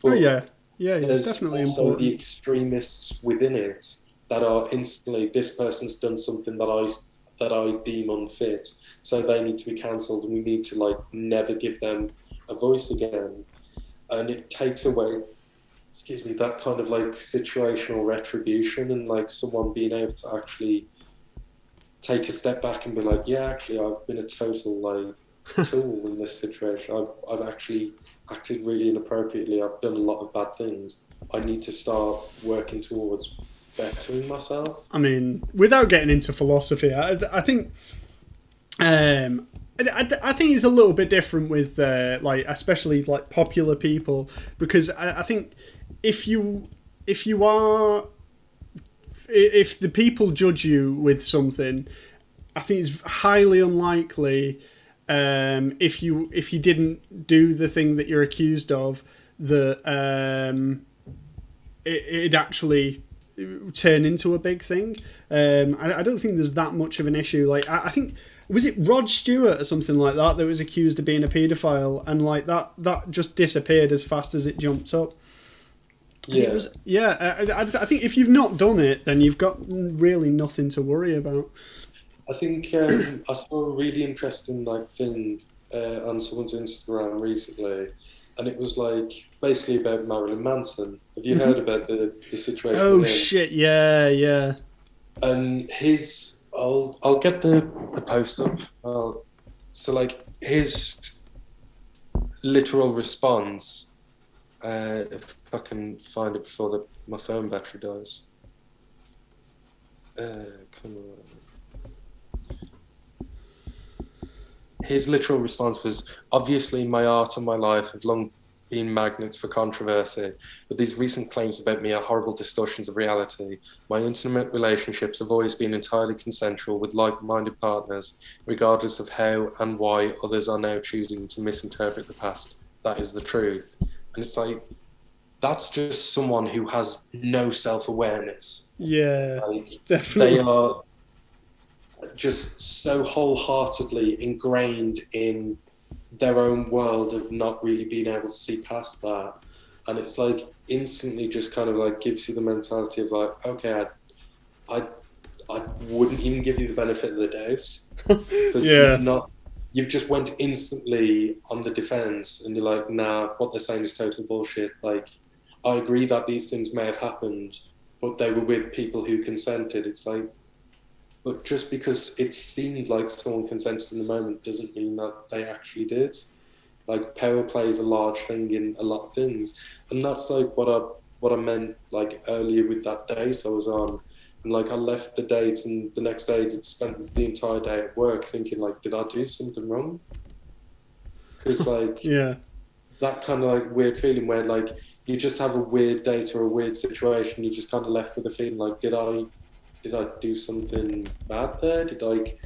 Oh But yeah, yeah, it's there's definitely also the important. extremists within it that are instantly, this person's done something that I deem unfit, so they need to be cancelled, and we need to like never give them a voice again. And it takes away, excuse me, that kind of like situational retribution, and like someone being able to actually take a step back and be like, yeah, actually, I've been a total like tool in this situation. I've actually acted really inappropriately. I've done a lot of bad things. I need to start working towards bettering myself. I mean, without getting into philosophy, I think I think it's a little bit different with like especially like popular people, because I think if you are, if the people judge you with something, I think it's highly unlikely, if you didn't do the thing that you're accused of, that it'd actually turn into a big thing. I don't think there's that much of an issue. Like I think, was it Rod Stewart or something like that that was accused of being a paedophile, and like that just disappeared as fast as it jumped up. Yeah, I think if you've not done it, then you've got really nothing to worry about. I think I saw a really interesting like thing on someone's Instagram recently, and it was like basically about Marilyn Manson. Have you heard about the situation Oh with him? shit! Yeah, yeah. And I'll get the post up. So like his literal response, if I can find it before my phone battery dies. Come on. His literal response was, obviously my art and my life have long being magnets for controversy, but these recent claims about me are horrible distortions of reality. My intimate relationships have always been entirely consensual with like-minded partners, regardless of how and why others are now choosing to misinterpret the past. That is the truth. And it's like, that's just someone who has no self-awareness. Yeah, Like, they definitely. are just so wholeheartedly ingrained in their own world of not really being able to see past that. And it's like instantly just kind of like gives you the mentality of like, okay, I, I wouldn't even give you the benefit of the doubt because Yeah, you've just went instantly on the defense and you're like, nah, what they're saying is total bullshit. Like, I agree that these things may have happened, but they were with people who consented. It's like, but just because it seemed like someone consented in the moment doesn't mean that they actually did. Like power plays a large thing in a lot of things, and that's like what I meant like earlier with that date I was on, and like I left the date, and the next day I spent the entire day at work thinking like, did I do something wrong? Because like yeah, that kind of like weird feeling where like you just have a weird date or a weird situation, you just kind of left with a feeling like, did I do something bad there? Did I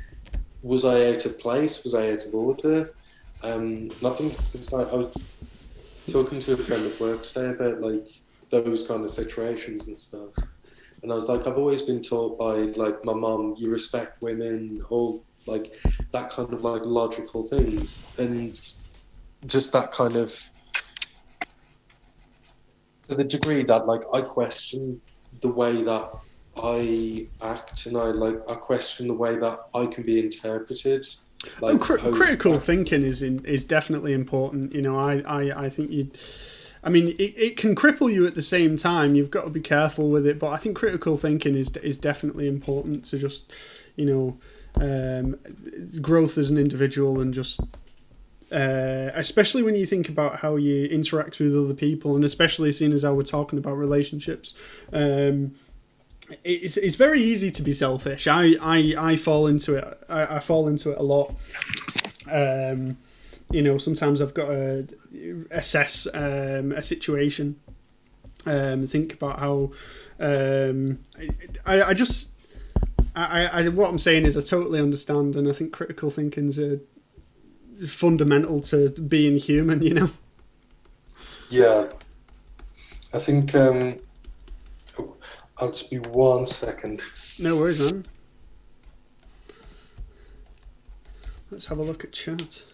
was I out of place? Was I out of order? Nothing. Like, I was talking to a friend at work today about like those kind of situations and stuff, and I was like, I've always been taught by like my mum, you respect women, all like that kind of like logical things, and just that kind of to the degree that like I question the way that I act, and I question the way that I can be interpreted, oh, like post critical action. thinking is definitely important. You know, I think you. I mean, it can cripple you at the same time. You've got to be careful with it, but I think critical thinking is definitely important to just, you know, growth as an individual and just especially when you think about how you interact with other people, and especially seeing as how we're talking about relationships. It's very easy to be selfish. I fall into it. I fall into it a lot. You know, sometimes I've got to assess a situation, think about how I just what I'm saying is I totally understand, and I think critical thinking's fundamental to being human. You know. Yeah, I think I'll just be 1 second. No worries, man. Let's have a look at chat.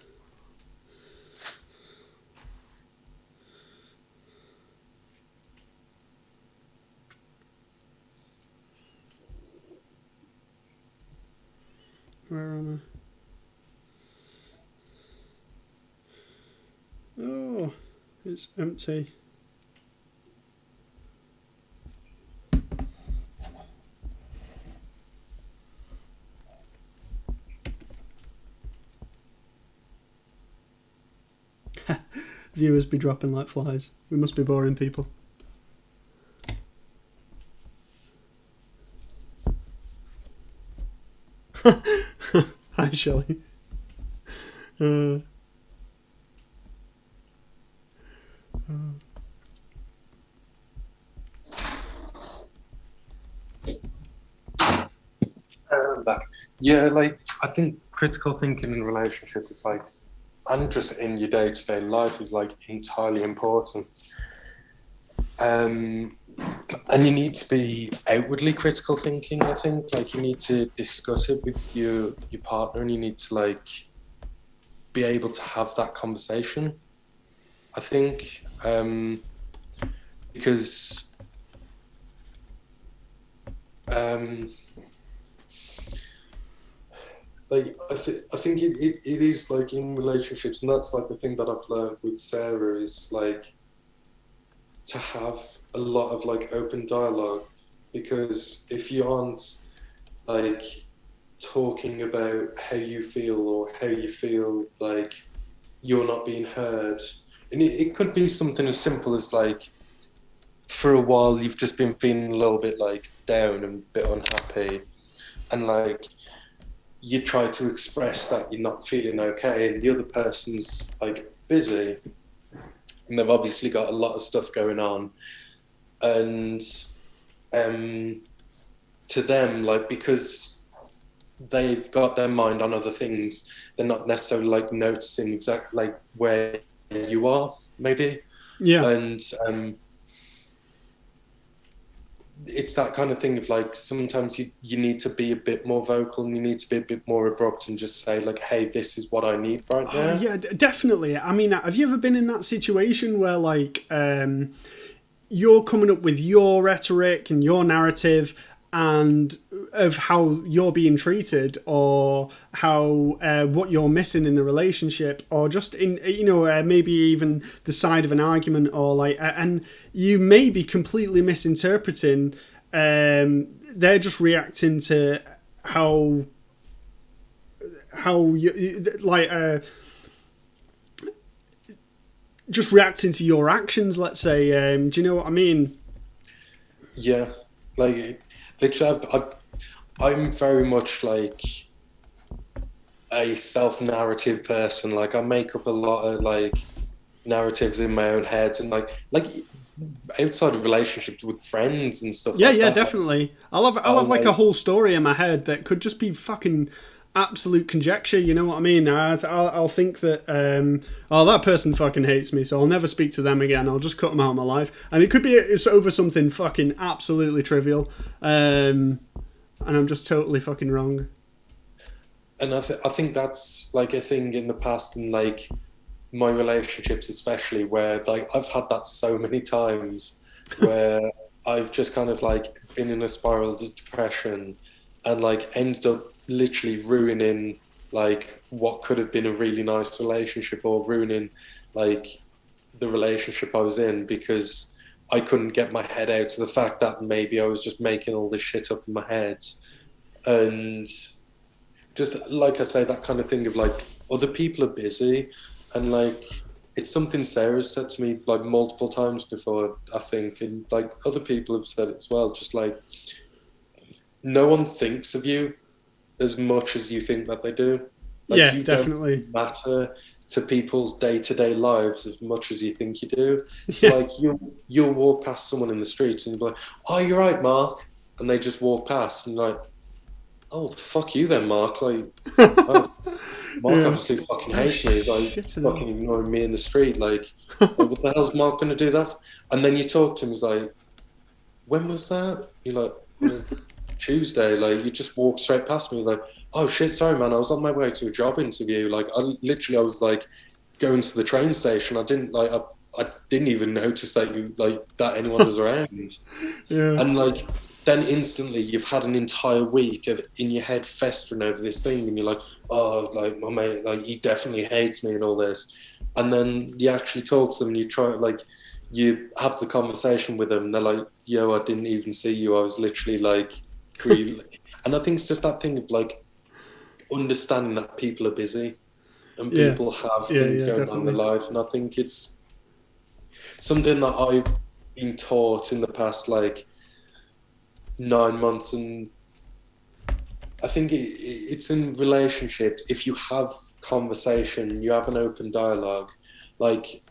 Where am I? Oh, it's empty. Viewers be dropping like flies. We must be boring people. Hi, Shelley. Uh, I'm back. Yeah, like I think critical thinking in relationships is like, and just in your day-to-day life is like entirely important. Um, and you need to be outwardly critical thinking. I think like you need to discuss it with your partner, and you need to like be able to have that conversation. I think because um, like I think it is like in relationships, and that's like the thing that I've learned with Sarah is like to have a lot of like open dialogue, because if you aren't like talking about how you feel or how you feel like you're not being heard, and it could be something as simple as like for a while you've just been feeling a little bit like down and a bit unhappy, and like you try to express that you're not feeling okay and the other person's like busy, and they've obviously got a lot of stuff going on, and to them, like, because they've got their mind on other things, they're not necessarily like noticing exactly like where you are, maybe. Yeah. And it's that kind of thing of like, sometimes you need to be a bit more vocal, and you need to be a bit more abrupt and just say like, hey, this is what I need right Oh now. yeah, definitely. I mean, have you ever been in that situation where like you're coming up with your rhetoric and your narrative and of how you're being treated, or how what you're missing in the relationship, or just in maybe even the side of an argument, or like and you may be completely misinterpreting. They're just reacting to how you like just reacting to your actions, let's say. Do you know what I mean? Yeah, like literally, I'm very much like a self-narrative person. Like, I make up a lot of like narratives in my own head, and like outside of relationships with friends and stuff Yeah, like yeah, that. Like, definitely. I'll have like a whole story in my head that could just be fucking absolute conjecture. You know what I mean? I'll think that oh, that person fucking hates me, so I'll never speak to them again. I'll just cut them out of my life, and it could be it's over something fucking absolutely trivial, and I'm just totally fucking wrong. and I think that's like a thing in the past, and like my relationships especially, where like I've had that so many times where I've just kind of like been in a spiral of depression, and like ended up literally ruining like what could have been a really nice relationship, or ruining like the relationship I was in, because I couldn't get my head out to the fact that maybe I was just making all this shit up in my head. And just like I say, that kind of thing of like, other people are busy, and like, it's something Sarah's said to me like multiple times before, I think, and like other people have said it as well. Just like, no one thinks of you as much as you think that they do. Like, Yeah, you don't definitely. matter to people's day-to-day lives as much as you think you do. It's Yeah, like you'll walk past someone in the street and you'll be like, "Oh, you're right, Mark," and they just walk past, and you're like, "Oh, fuck you then, Mark." Like, oh, Mark yeah. obviously fucking Oh hates me. He's like shit, I know. fucking ignoring me in the street. Like, what the hell is Mark going to do that for? And then you talk to him. He's like, "When was that?" You're like, Tuesday. Like, you just walked straight past me. Like, "Oh shit, sorry, man. I was on my way to a job interview. Like, I was like going to the train station. I didn't even notice that that anyone was around." Yeah, And like, then instantly you've had an entire week of in your head festering over this thing, and you're like, "Oh, like my mate, like he definitely hates me and all this." And then you actually talk to them, and you try, like, you have the conversation with them, and they're like, "Yo, I didn't even see you. I was literally like really." And I think it's just that thing of like understanding that people are busy and yeah, people have yeah, things yeah, going on in their definitely. life. And I think it's something that I've been taught in the past like 9 months. And I think it's in relationships. If you have conversation, you have an open dialogue. Like,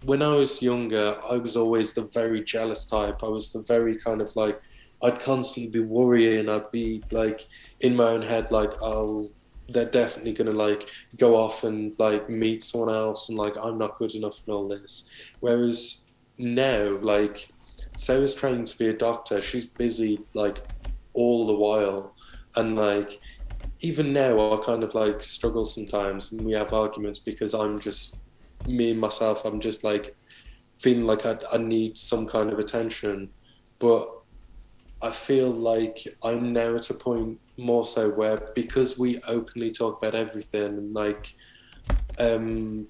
when I was younger, I was always the very jealous type. I was the very kind of like, I'd constantly be worrying. I'd be like in my own head, like, "Oh, they're definitely gonna like go off and like meet someone else, and like I'm not good enough and all this." Whereas now, like, Sarah's training to be a doctor. She's busy like all the while, and like, even now I kind of like struggle sometimes, and we have arguments because I'm just me and myself. I'm just like feeling like I need some kind of attention, but I feel like I'm now at a point more so where, because we openly talk about everything, and like, um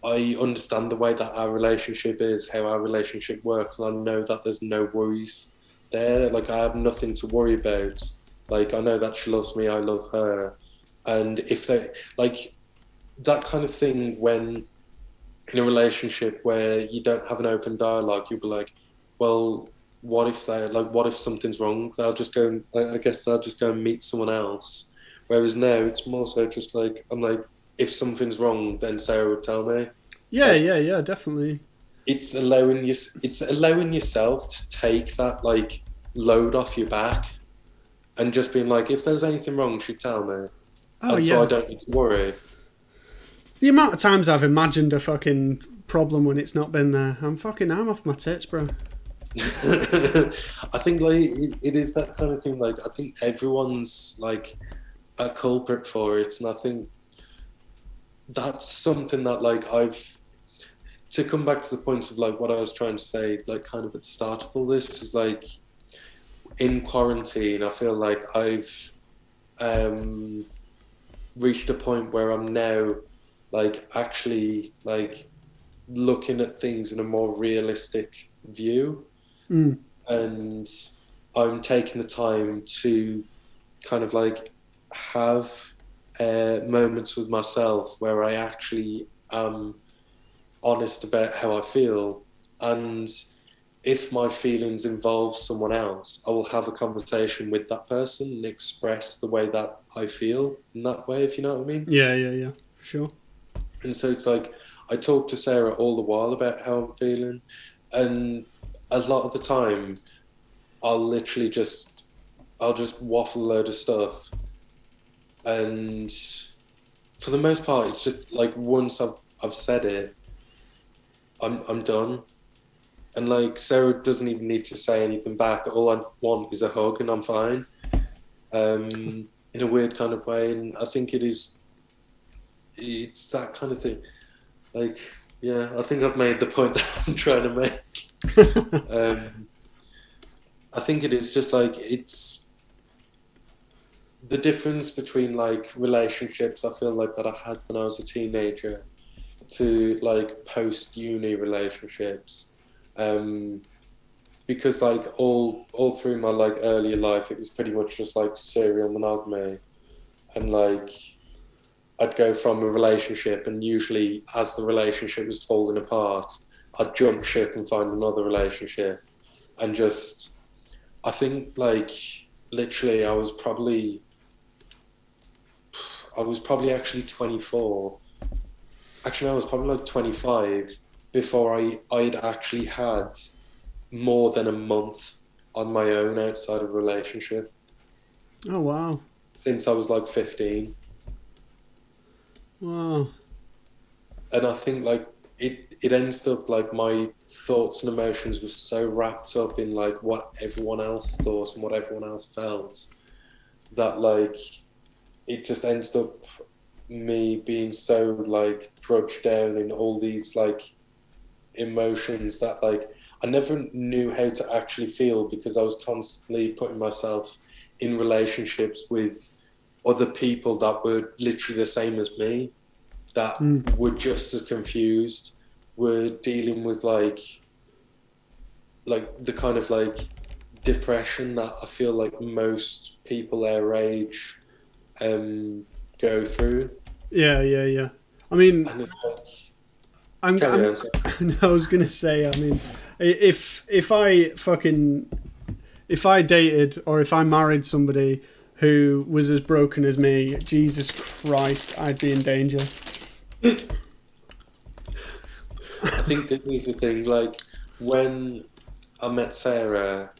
I understand the way that our relationship is, how our relationship works, and I know that there's no worries there. Like, I have nothing to worry about. Like, I know that she loves me, I love her. And if they like that kind of thing, when in a relationship where you don't have an open dialogue, you'll be like, "Well, what if something's wrong? They'll just go, I guess they'll just go and meet someone else." Whereas now it's more so just like, I'm like, if something's wrong, then Sarah would tell me. Yeah, Like yeah, yeah, definitely. it's allowing yourself to take that like load off your back and just being like, if there's anything wrong, you should tell me, Oh and so I yeah. don't need to worry. The amount of times I've imagined a fucking problem when it's not been there, I'm off my tits, bro. I think like it is that kind of thing. Like I think everyone's like a culprit for it, and I think that's something that like I've to come back to the point of like what I was trying to say, like kind of at the start of all this is like in quarantine, I feel like I've um, reached a point where I'm now like actually like looking at things in a more realistic view, Mm. and I'm taking the time to kind of like have moments with myself where I actually am honest about how I feel. And if my feelings involve someone else, I will have a conversation with that person and express the way that I feel in that way, if you know what I mean. Yeah, yeah, yeah, for sure. And so it's like I talk to Sarah all the while about how I'm feeling, and a lot of the time I'll literally I'll just waffle a load of stuff, and for the most part it's just like once I've said it, I'm done. And like Sarah doesn't even need to say anything back. All I want is a hug, and I'm fine. In a weird kind of way, and I think it's that kind of thing. Like, yeah, I think I've made the point that I'm trying to make. Um, I think it is just like it's the difference between like relationships. I feel like that I had when I was a teenager to like post uni relationships. Um, because like all through my like earlier life it was pretty much just like serial monogamy, and like I'd go from a relationship and usually as the relationship was falling apart I'd jump ship and find another relationship, and just I think like literally I was probably actually 24. Actually no, I was probably like 25 before I'd actually had more than a month on my own outside of a relationship Oh wow, since I was like 15. wow. And I think like it ends up like my thoughts and emotions were so wrapped up in like what everyone else thought and what everyone else felt that like it just ends up me being so like drudged down in all these like emotions that like I never knew how to actually feel because I was constantly putting myself in relationships with other people that were literally the same as me, that Mm. were just as confused, were dealing with like the kind of like depression that I feel like most people our age go through. Yeah, yeah, yeah. I mean, And it's like, I'm, carry I'm, on. Sorry. I was gonna say, I mean, if I fucking if I dated or if I married somebody who was as broken as me, Jesus Christ, I'd be in danger. I think this is the thing. Like when I met Sarah,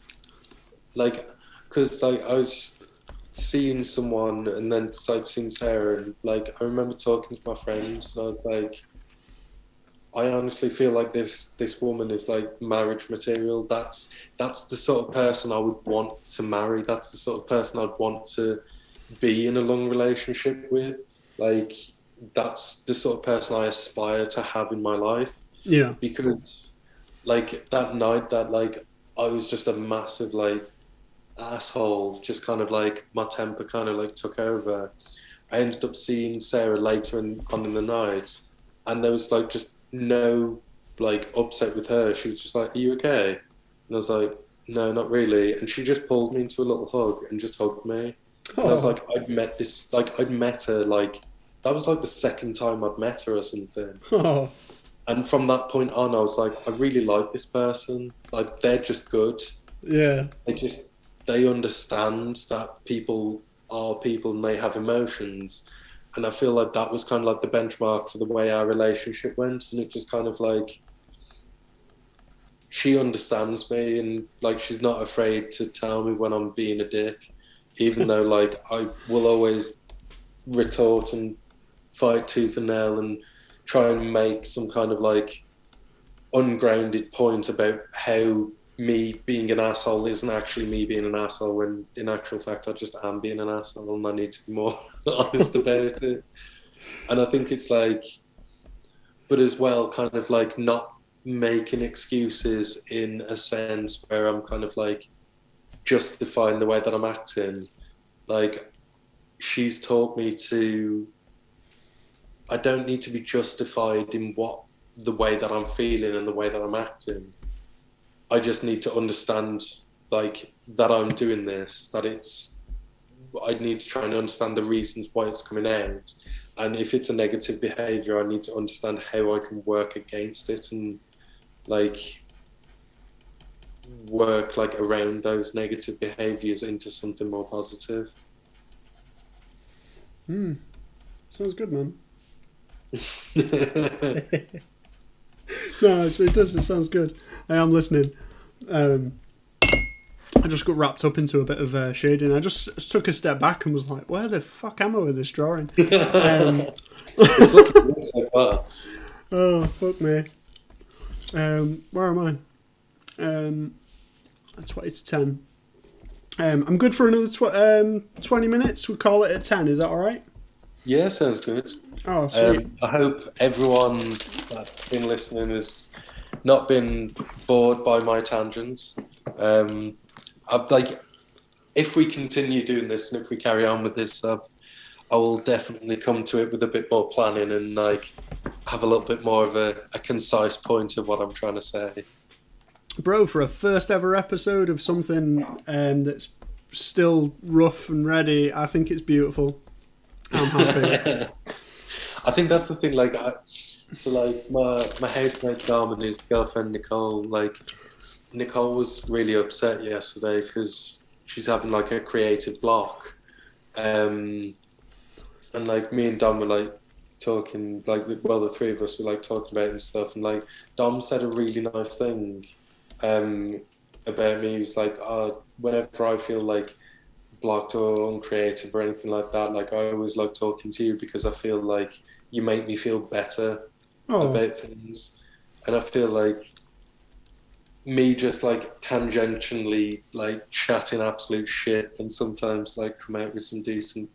like because like I was seeing someone and then like seeing Sarah, and like I remember talking to my friends, and I was like, I honestly feel like this woman is like marriage material. That's the sort of person I would want to marry. That's the sort of person I'd want to be in a long relationship with. Like that's the sort of person I aspire to have in my life, Yeah. because like that night that like I was just a massive like asshole, just kind of like my temper kind of like took over. I ended up seeing Sarah later on in the night, and there was like just no like upset with her. She was just like, "Are you okay?" And I was like, "No, not really." And she just pulled me into a little hug and just hugged me. And I was Oh. like, I'd met her like that was like the second time I'd met her or something. Oh. And from that point on, I was like, I really like this person. Like they're just good. Yeah. They just they understand that people are people and they have emotions, And I feel like that was kind of like the benchmark for the way our relationship went. And it just kind of like, she understands me, and like she's not afraid to tell me when I'm being a dick, even though like I will always retort and fight tooth and nail and try and make some kind of like ungrounded point about how me being an asshole isn't actually me being an asshole, when in actual fact I just am being an asshole and I need to be more honest about it. And I think it's like, but as well, kind of like not making excuses in a sense where I'm kind of like justifying the way that I'm acting. Like, she's taught me to, I don't need to be justified in what the way that I'm feeling and the way that I'm acting. I just need to understand like that I'm doing this, that it's, I need to try and understand the reasons why it's coming out. And if it's a negative behavior, I need to understand how I can work against it and like work like around those negative behaviors into something more positive. Sounds good, man. No, it does. It sounds good. I am listening. I just got wrapped up into a bit of shading. I just took a step back and was like, "Where the fuck am I with this drawing?" It's looking good so far. Oh, fuck me. Where am I? It's 10. I'm good for another 20 minutes. We'll call it at 10. Is that all right? Yeah, sounds good. Oh, sweet. I hope everyone that's been listening has not been bored by my tangents. I'd like, if we continue doing this and if we carry on with this, I will definitely come to it with a bit more planning and like have a little bit more of a concise point of what I'm trying to say. Bro, for a first ever episode of something that's still rough and ready, I think it's beautiful. I'm happy. I think that's the thing. Like, so like my housemate Dom and his girlfriend Nicole. Like, Nicole was really upset yesterday because she's having like a creative block, and like me and Dom were like talking. Like, well, the three of us were like talking about it and stuff. And like Dom said a really nice thing about me. He was like, "Oh, whenever I feel like blocked or uncreative or anything like that, like I always like talking to you because I feel like you make me feel better about things." And I feel like me just like tangentially like chatting absolute shit and sometimes like come out with some decent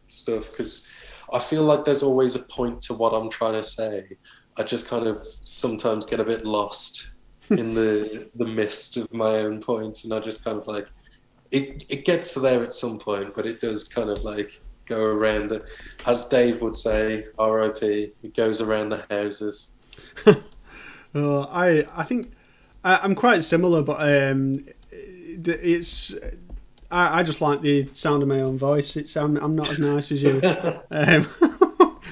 stuff, because I feel like there's always a point to what I'm trying to say. I just kind of sometimes get a bit lost in the mist of my own point, and I just kind of like it gets to there at some point, but it does kind of like go around the, as Dave would say, R.I.P. It goes around the houses. I think I'm quite similar, but it's I just like the sound of my own voice. I'm not as nice as you.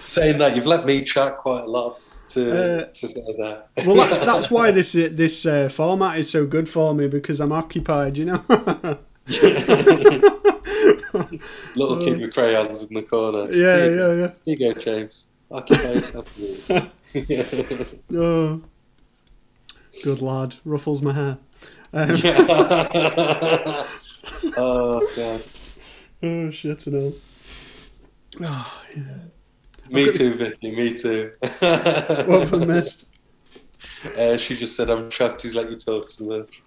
Saying that, you've let me chat quite a lot to say that. Well, that's why this format is so good for me, because I'm occupied, you know. Little kid with crayons in the corner. Yeah. Here you go, James. Occupy yourself. Oh, good lad. Ruffles my hair. Oh, God. Oh, shit, I know. Oh, yeah. Me too, Vicky, me too. What have I missed? She just said, I'm shocked he's let you talk so much.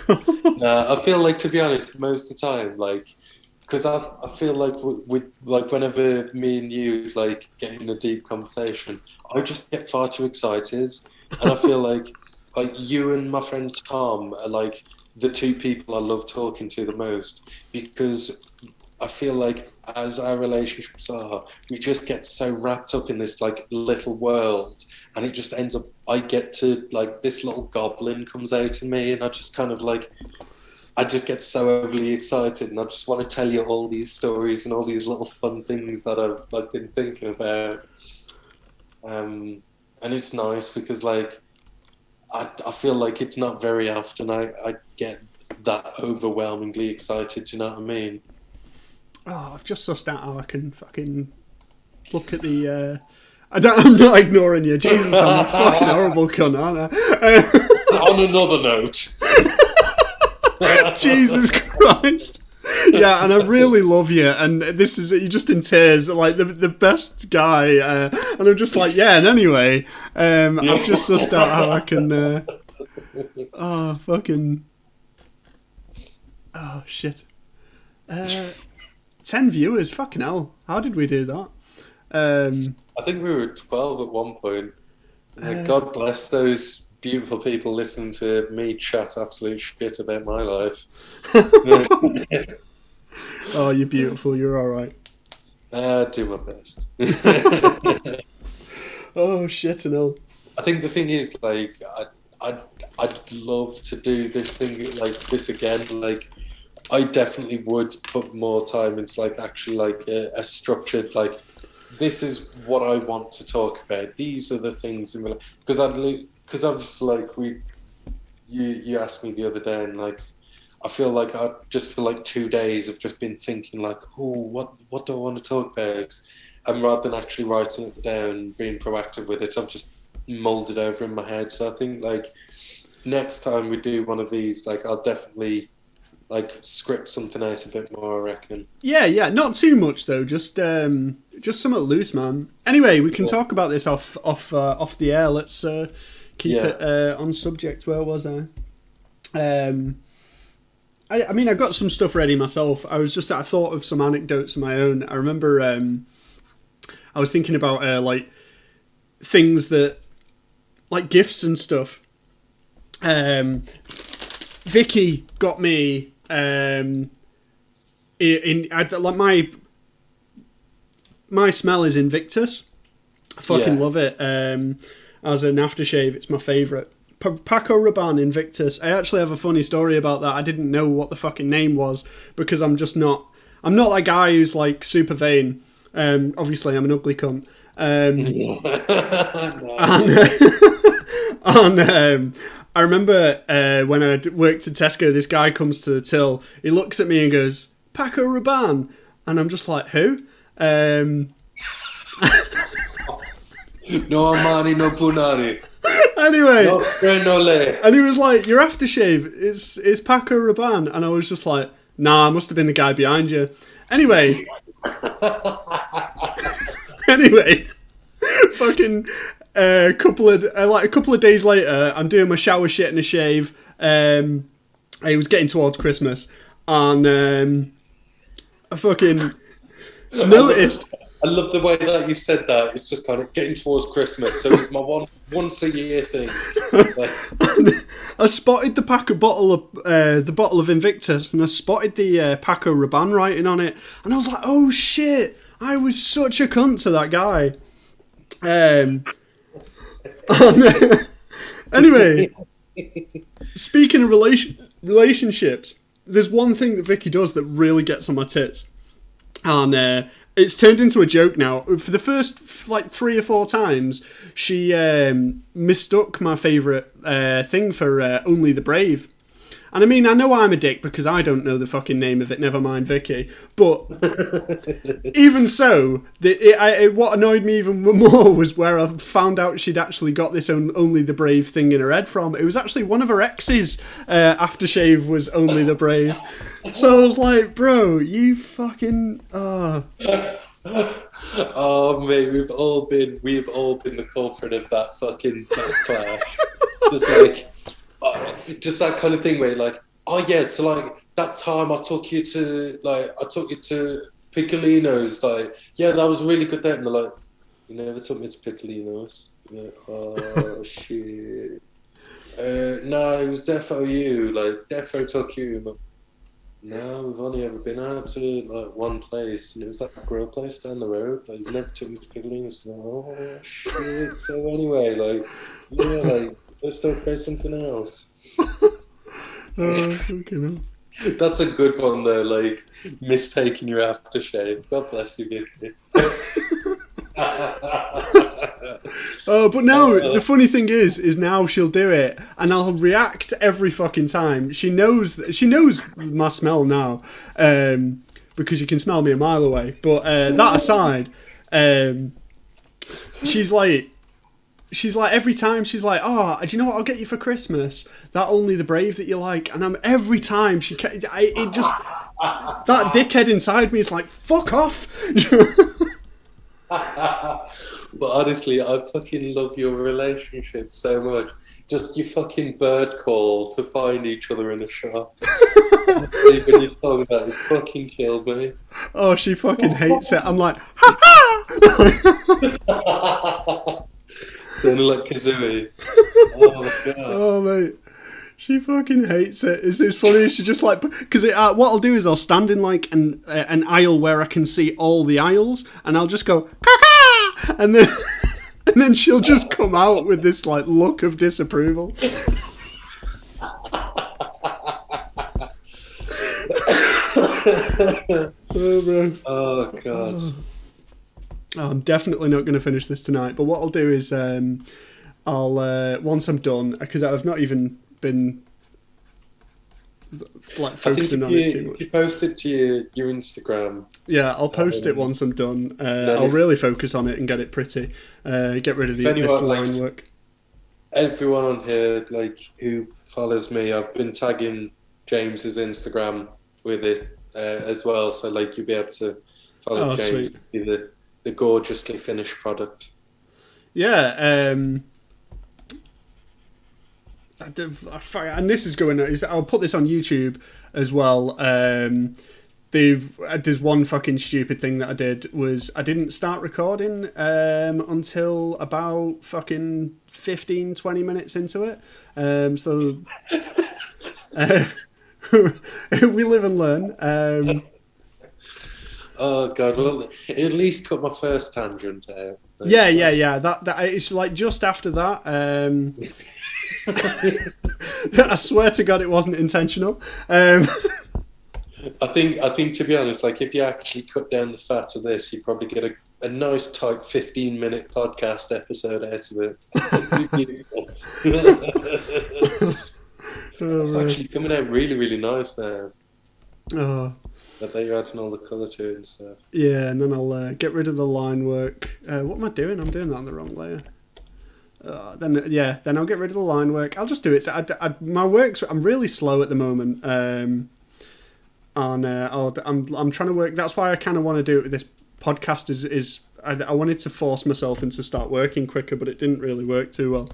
I feel like, to be honest, most of the time, like, because I feel like with like whenever me and you like get in a deep conversation, I just get far too excited, and I feel like you and my friend Tom are like the two people I love talking to the most, because I feel like as our relationships are, we just get so wrapped up in this like little world, and it just ends up, I get to like, this little goblin comes out in me, and I just kind of like, I just get so overly excited, and I just want to tell you all these stories and all these little fun things that I've like been thinking about. And it's nice because like I feel like it's not very often I get that overwhelmingly excited. Do you know what I mean? Oh, I've just sussed out how I can fucking look at the. I'm not ignoring you. Jesus, I'm a fucking horrible cunt, aren't I? On another note. Jesus Christ. Yeah, and I really love you, and this is you're just in tears, like the best guy, and I'm just like, yeah. And anyway, I've just sussed out how I can. Oh fucking. Oh shit. 10 viewers, fucking hell. How did we do that? I think we were at 12 at one point. God bless those beautiful people listening to me chat absolute shit about my life. Oh, you're beautiful. You're all right. Do my best. Oh shit, no. I think the thing is, like, I'd love to do this thing like this again. Like, I definitely would put more time into like actually like a structured like. This is what I want to talk about. These are the things in my life. Because I was like you asked me the other day, and like I feel like I just for like 2 days have just been thinking like, oh, what do I want to talk about? And rather than actually writing it down, being proactive with it, I've just mulled it over in my head. So I think like next time we do one of these, like I'll definitely like script something out a bit more, I reckon. Yeah, not too much though. Just something loose, man. Anyway, we can talk about this off the air. Let's keep it on subject. Where was I? I mean, I got some stuff ready myself. I thought of some anecdotes of my own. I remember I was thinking about like things that like gifts and stuff. Vicky got me like my smell is Invictus. I fucking love it. As an aftershave, it's my favourite. Paco Rabanne Invictus. I actually have a funny story about that. I didn't know what the fucking name was because I'm not that guy who's like super vain. Obviously, I'm an ugly cunt. And I remember when I worked at Tesco, this guy comes to the till. He looks at me and goes, Paco Rabanne. And I'm just like, who? No Armani, no Punani. Anyway. No spray, no lay. And he was like, your aftershave is Paco Rabanne. And I was just like, nah, I must have been the guy behind you. Anyway. Fucking... a couple of days later, I'm doing my shower, shit, and a shave. It was getting towards Christmas, and I fucking noticed. I love the way that you said that. It's just kind of getting towards Christmas, so it's my once a year thing. I spotted the bottle of Invictus, and I spotted the Paco Rabanne writing on it, and I was like, "Oh shit! I was such a cunt to that guy." Anyway, speaking of relationships, there's one thing that Vicky does that really gets on my tits, and it's turned into a joke now. For the first like 3 or 4 times, she mistook my favourite thing for Only the Brave. And I mean, I know I'm a dick because I don't know the fucking name of it, never mind Vicky. But even so, what annoyed me even more was where I found out she'd actually got this Only the Brave thing in her head from. It was actually one of her exes' aftershave was Only the Brave. So I was like, bro, you fucking... Oh, mate, we've all been the culprit of that fucking backlash. Just that kind of thing where you're like, oh yeah, so like that time I took you to Piccolino's, like, yeah, that was a really good date. And they're like, you never took me to Piccolino's. Like, oh shit. No, it was defo you, like defo took you. Like, no, we've only ever been out to like one place, and it was that grill place down the road. Like, you never took me to Piccolino's. Like, oh shit. So anyway, like, yeah, like, let's talk about something else. That's a good one though, like mistaking your aftershave. God bless you, Vicky. But no, the funny thing is now she'll do it, and I'll react every fucking time. She knows my smell now, because you can smell me a mile away. But that aside, um, she's like every time she's like, oh, do you know what I'll get you for Christmas? That Only the Brave that you like. And every time it just, that dickhead inside me is like, fuck off. But honestly, I fucking love your relationship so much. Just your fucking bird call to find each other in a shop. When you're talking about it, fucking killed me. Oh, she fucking hates it. I'm like, ha ha! Sounding like Kazooie. Oh my god. Oh, mate. She fucking hates it. It's funny. She just like, because what I'll do is I'll stand in like an aisle where I can see all the aisles, and I'll just go, ha, and then she'll just come out with this like look of disapproval. Oh, bro. Oh god. Oh, I'm definitely not going to finish this tonight. But what I'll do is, I'll once I'm done, because I've not even been like focusing on it too much. You post it to your Instagram. Yeah, I'll post it once I'm done. I'll really focus on it and get it pretty. Get rid of this line work. Everyone on here, like who follows me, I've been tagging James's Instagram with it as well. So like you'll be able to follow James to see the gorgeously finished product. Yeah. And this is going. I'll put this on YouTube as well. There's one fucking stupid thing that I did was I didn't start recording until about fucking 15-20 minutes into it. So we live and learn. Oh god! Well, at least cut my first tangent out. Yeah. That it's like just after that. I swear to God, it wasn't intentional. I think to be honest, like if you actually cut down the fat of this, you probably get a nice tight 15-minute podcast episode out of it. It's actually coming out really, really nice now. Oh. I bet you're adding all the colour to it and stuff. Yeah, and then I'll get rid of the line work. What am I doing? I'm doing that on the wrong layer. Then I'll get rid of the line work. I'll just do it. My work's. I'm really slow at the moment. I'm trying to work. That's why I kind of want to do it with this podcast. I wanted to force myself into start working quicker, but it didn't really work too well.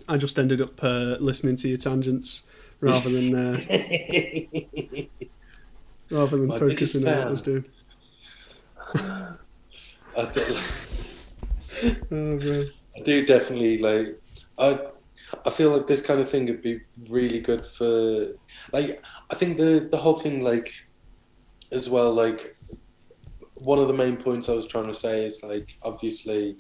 I just ended up listening to your tangents rather than focusing on what I was doing. I do definitely like. I feel like this kind of thing would be really good for, like, I think the whole thing, like, as well, like, one of the main points I was trying to say is, like, obviously,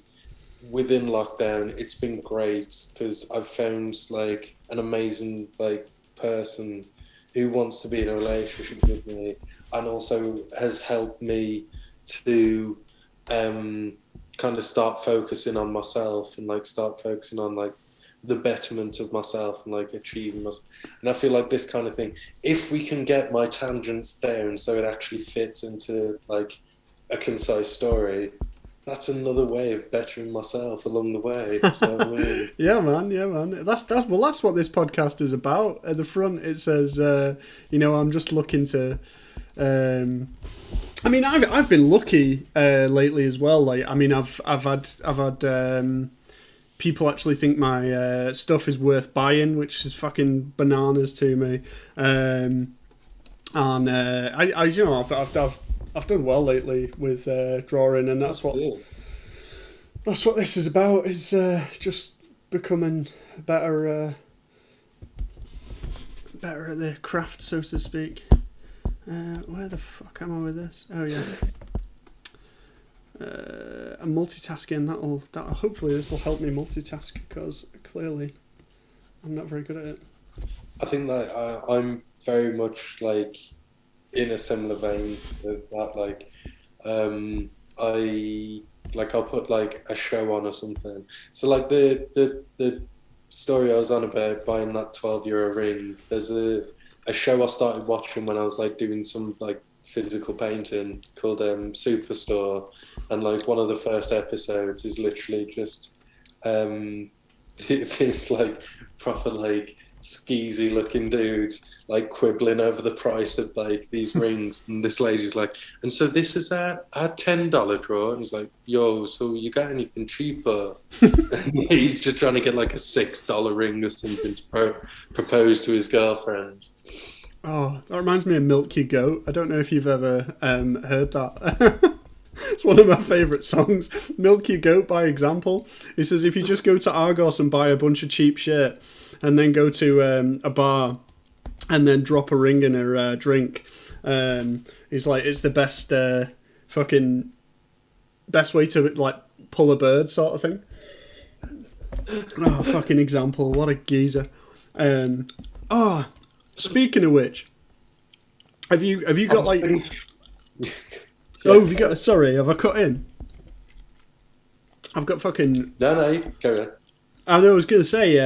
within lockdown, it's been great because I've found, like, an amazing, like, person who wants to be in a relationship with me and also has helped me to kind of start focusing on myself and, like, start focusing on, like, the betterment of myself and like achieving myself. And I feel like this kind of thing, if we can get my tangents down so it actually fits into like a concise story, that's another way of bettering myself along the way. You know what I mean? Yeah, man. That's what this podcast is about. At the front it says, I'm just looking to. I mean, I've been lucky lately as well. Like, I mean, I've had. People actually think my stuff is worth buying, which is fucking bananas to me. I've done well lately with drawing, and that's what this is about. Is just becoming better at the craft, so to speak. Where the fuck am I with this? Oh yeah. And multitasking, that'll hopefully this will help me multitask because clearly I'm not very good at it. I think that I'm very much like in a similar vein with that. Like, I'll put like a show on or something. So like the story I was on about buying that €12 ring. There's a show I started watching when I was like doing some like physical painting called Superstore, and like one of the first episodes is literally just this like proper like skeezy looking dude like quibbling over the price of like these rings, and this lady's like, and so this is our $10 drawer, and he's like, yo, so you got anything cheaper? And he's just trying to get like a $6 ring or something to propose to his girlfriend. Oh, that reminds me of Milk Your Goat. I don't know if you've ever heard that. It's one of my favourite songs. Milk Your Goat, by example. He says if you just go to Argos and buy a bunch of cheap shit and then go to a bar and then drop a ring in her drink, he's like, it's the best fucking best way to like pull a bird sort of thing. Oh, fucking example. What a geezer. Speaking of which, have you got like? Yeah. Oh, have you got? Sorry, have I cut in? I've got fucking. No, go on. I know. I was gonna say.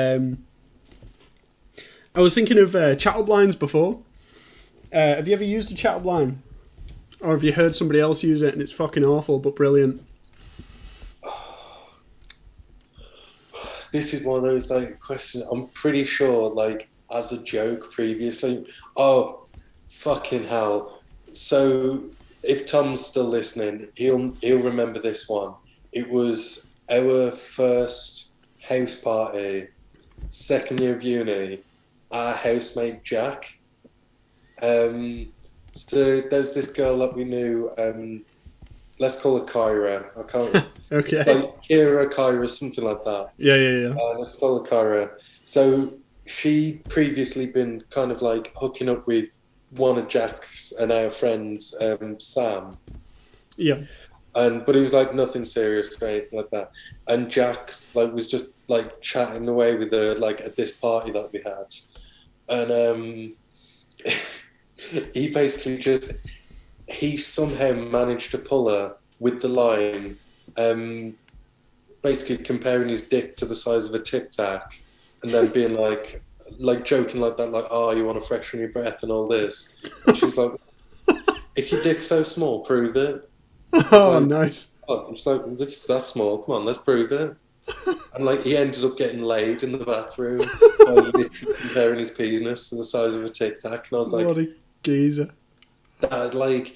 I was thinking of chat-up lines before. Have you ever used a chat-up line, or have you heard somebody else use it and it's fucking awful but brilliant? This is one of those like questions. I'm pretty sure, like as a joke previously. Oh, fucking hell! So if Tom's still listening, he'll remember this one. It was our first house party, second year of uni. Our housemate Jack. So there's this girl that we knew. Let's call her Kyra. I can't. Okay. Like Kira, Kyra, something like that. Yeah. Let's call her Kyra. So she'd previously been kind of like hooking up with one of Jack's and our friends, Sam. Yeah. But it was like nothing serious or anything like that. And Jack like was just like chatting away with her like at this party that we had. And he basically he somehow managed to pull her with the line, basically comparing his dick to the size of a Tic Tac, and then being like joking like that, like, oh, you want to freshen your breath and all this. And she was like, if your dick's so small, prove it. Oh, like, nice. Oh, it's like, if it's that small, come on, let's prove it. And like he ended up getting laid in the bathroom by comparing his penis to the size of a Tic Tac, and I was like, what a geezer. Like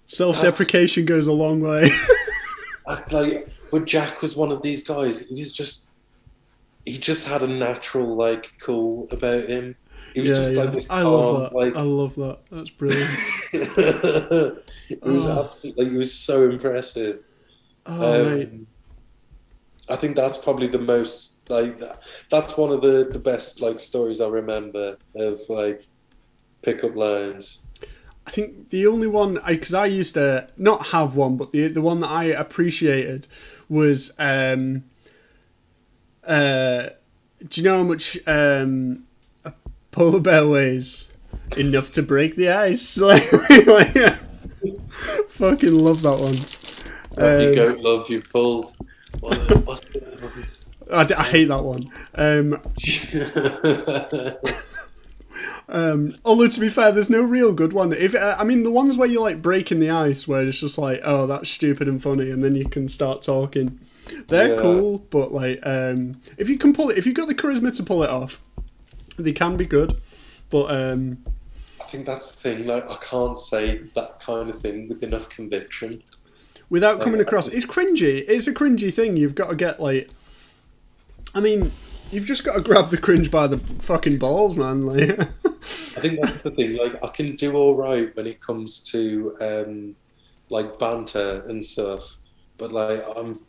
self-deprecation goes a long way. But Jack was one of these guys. He just had a natural like cool about him. He was like this calm, love that. I love that. That's brilliant. It was absolutely. He was so impressive. Mate. I think that's probably the most like that's one of the best like stories I remember of like pickup lines. I think the only one, because I used to not have one, but the one that I appreciated was, do you know how much a polar bear weighs? Enough to break the ice. Fucking love that one. You goat love you've pulled. What's the I hate that one. Although to be fair, there's no real good one. I mean, the ones where you're like breaking the ice, where it's just like, oh, that's stupid and funny, and then you can start talking. They're cool, but like, if you can pull it, if you've got the charisma to pull it off, they can be good. But I think that's the thing. Like, I can't say that kind of thing with enough conviction without coming across. It's cringy. It's a cringy thing. You've got to get like. I mean, you've just got to grab the cringe by the fucking balls, man. Like. I think that's the thing. Like, I can do all right when it comes to like banter and stuff, but like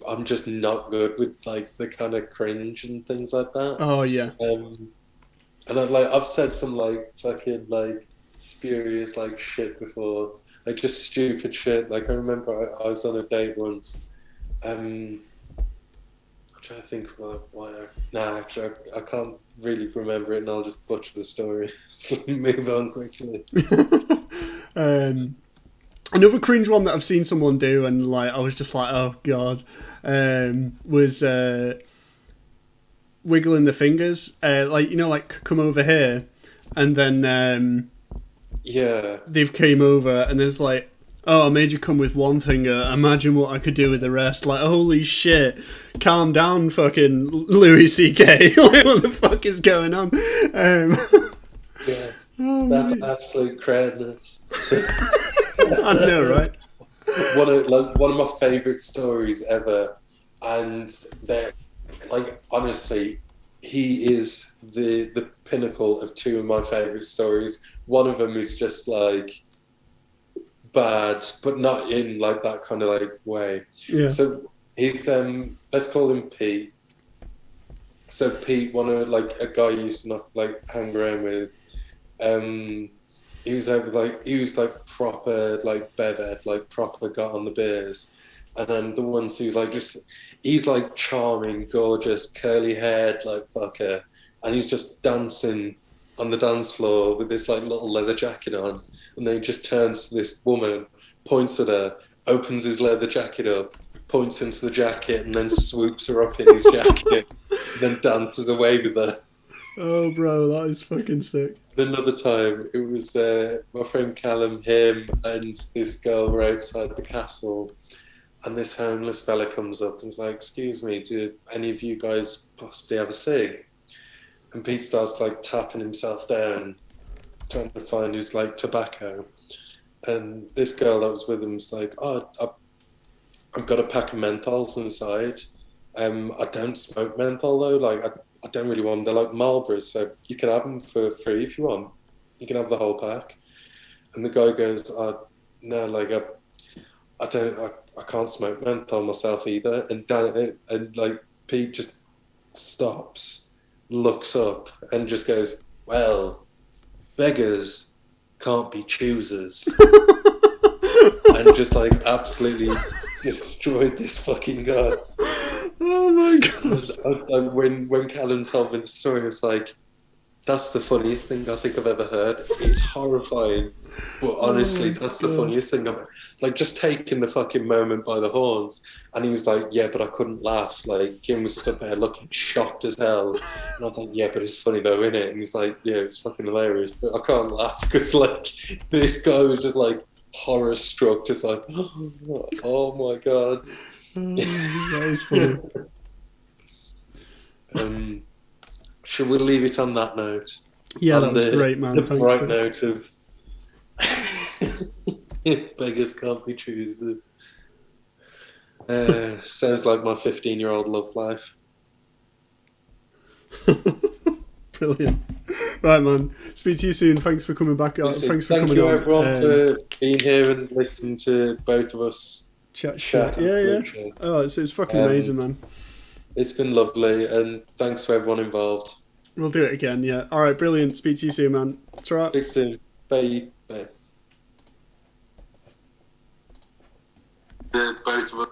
I'm just not good with like the kind of cringe and things like that. Oh yeah. And I've said some like fucking like spurious like shit before, like just stupid shit. Like I remember I was on a date once. I'm trying to think why. Actually, I can't really remember it, and I'll just butcher the story. So move on quickly. Another cringe one that I've seen someone do, and like I was just like, oh god, was wiggling the fingers, like, you know, like come over here, and then Yeah. they've came over and there's like, oh, I made you come with one finger. Imagine what I could do with the rest. Like, holy shit. Calm down, fucking Louis C.K. Like, what the fuck is going on? Yeah. Oh, That's mate. absolute credness. I know, right? One of my favorite stories ever, and they're like, honestly, he is the pinnacle of two of my favorite stories. One of them is just like bad, but not in like that kind of like way. Yeah. So he's let's call him Pete. So Pete, one of like a guy you used to not like hang around with. Um, he was like proper like beved, like proper got on the beers, and then the ones who's like just he's like charming, gorgeous, curly haired like fucker, and he's just dancing on the dance floor with this like little leather jacket on, and then he just turns to this woman, points at her, opens his leather jacket up, points into the jacket, and then swoops her up in his jacket, and then dances away with her. Oh, bro, that is fucking sick. Another time, it was my friend Callum, him, and this girl were outside the castle, and this homeless fella comes up and is like, "Excuse me, do any of you guys possibly have a cig?" And Pete starts like tapping himself down, trying to find his like tobacco. And this girl that was with him was like, "Oh, I've got a pack of menthols inside. I don't smoke menthol though. Like, I don't really want them. They're like Marlboros, so you can have them for free if you want. You can have the whole pack." And the guy goes, "No, like I don't, I can't smoke menthol myself either." And like Pete just stops, looks up, and just goes, "Well, beggars can't be choosers," and just like absolutely destroyed this fucking guy. Oh my god. When Callum told me the story, I was like, "That's the funniest thing I think I've ever heard." It's horrifying, but honestly, Oh that's the god. funniest thing I've like just taking the fucking moment by the horns. And he was like, "Yeah, but I couldn't laugh." Like Kim was stood there looking shocked as hell, and I'm like, "Yeah, but it's funny though, isn't it?" And he's like, "Yeah, it's fucking hilarious, but I can't laugh because like this guy was just like horror struck, just like, oh my god." Oh, that is funny. Should we leave it on that note? Yeah, that On was great, man. the Thanks bright for note of beggars can't be choosers. Sounds like my 15-year-old love life. brilliant. Right, man. Speak to you soon. Thanks for coming back. Thanks for Thank coming you on. everyone for being here and listening to both of us Chat chat. shit. Yeah. Oh, it's fucking amazing, man. It's been lovely, and thanks to everyone involved. We'll do it again. Yeah. All right. Brilliant. Speak to you soon, man. It's all right. Speak soon. Bye. Bye. Both of us.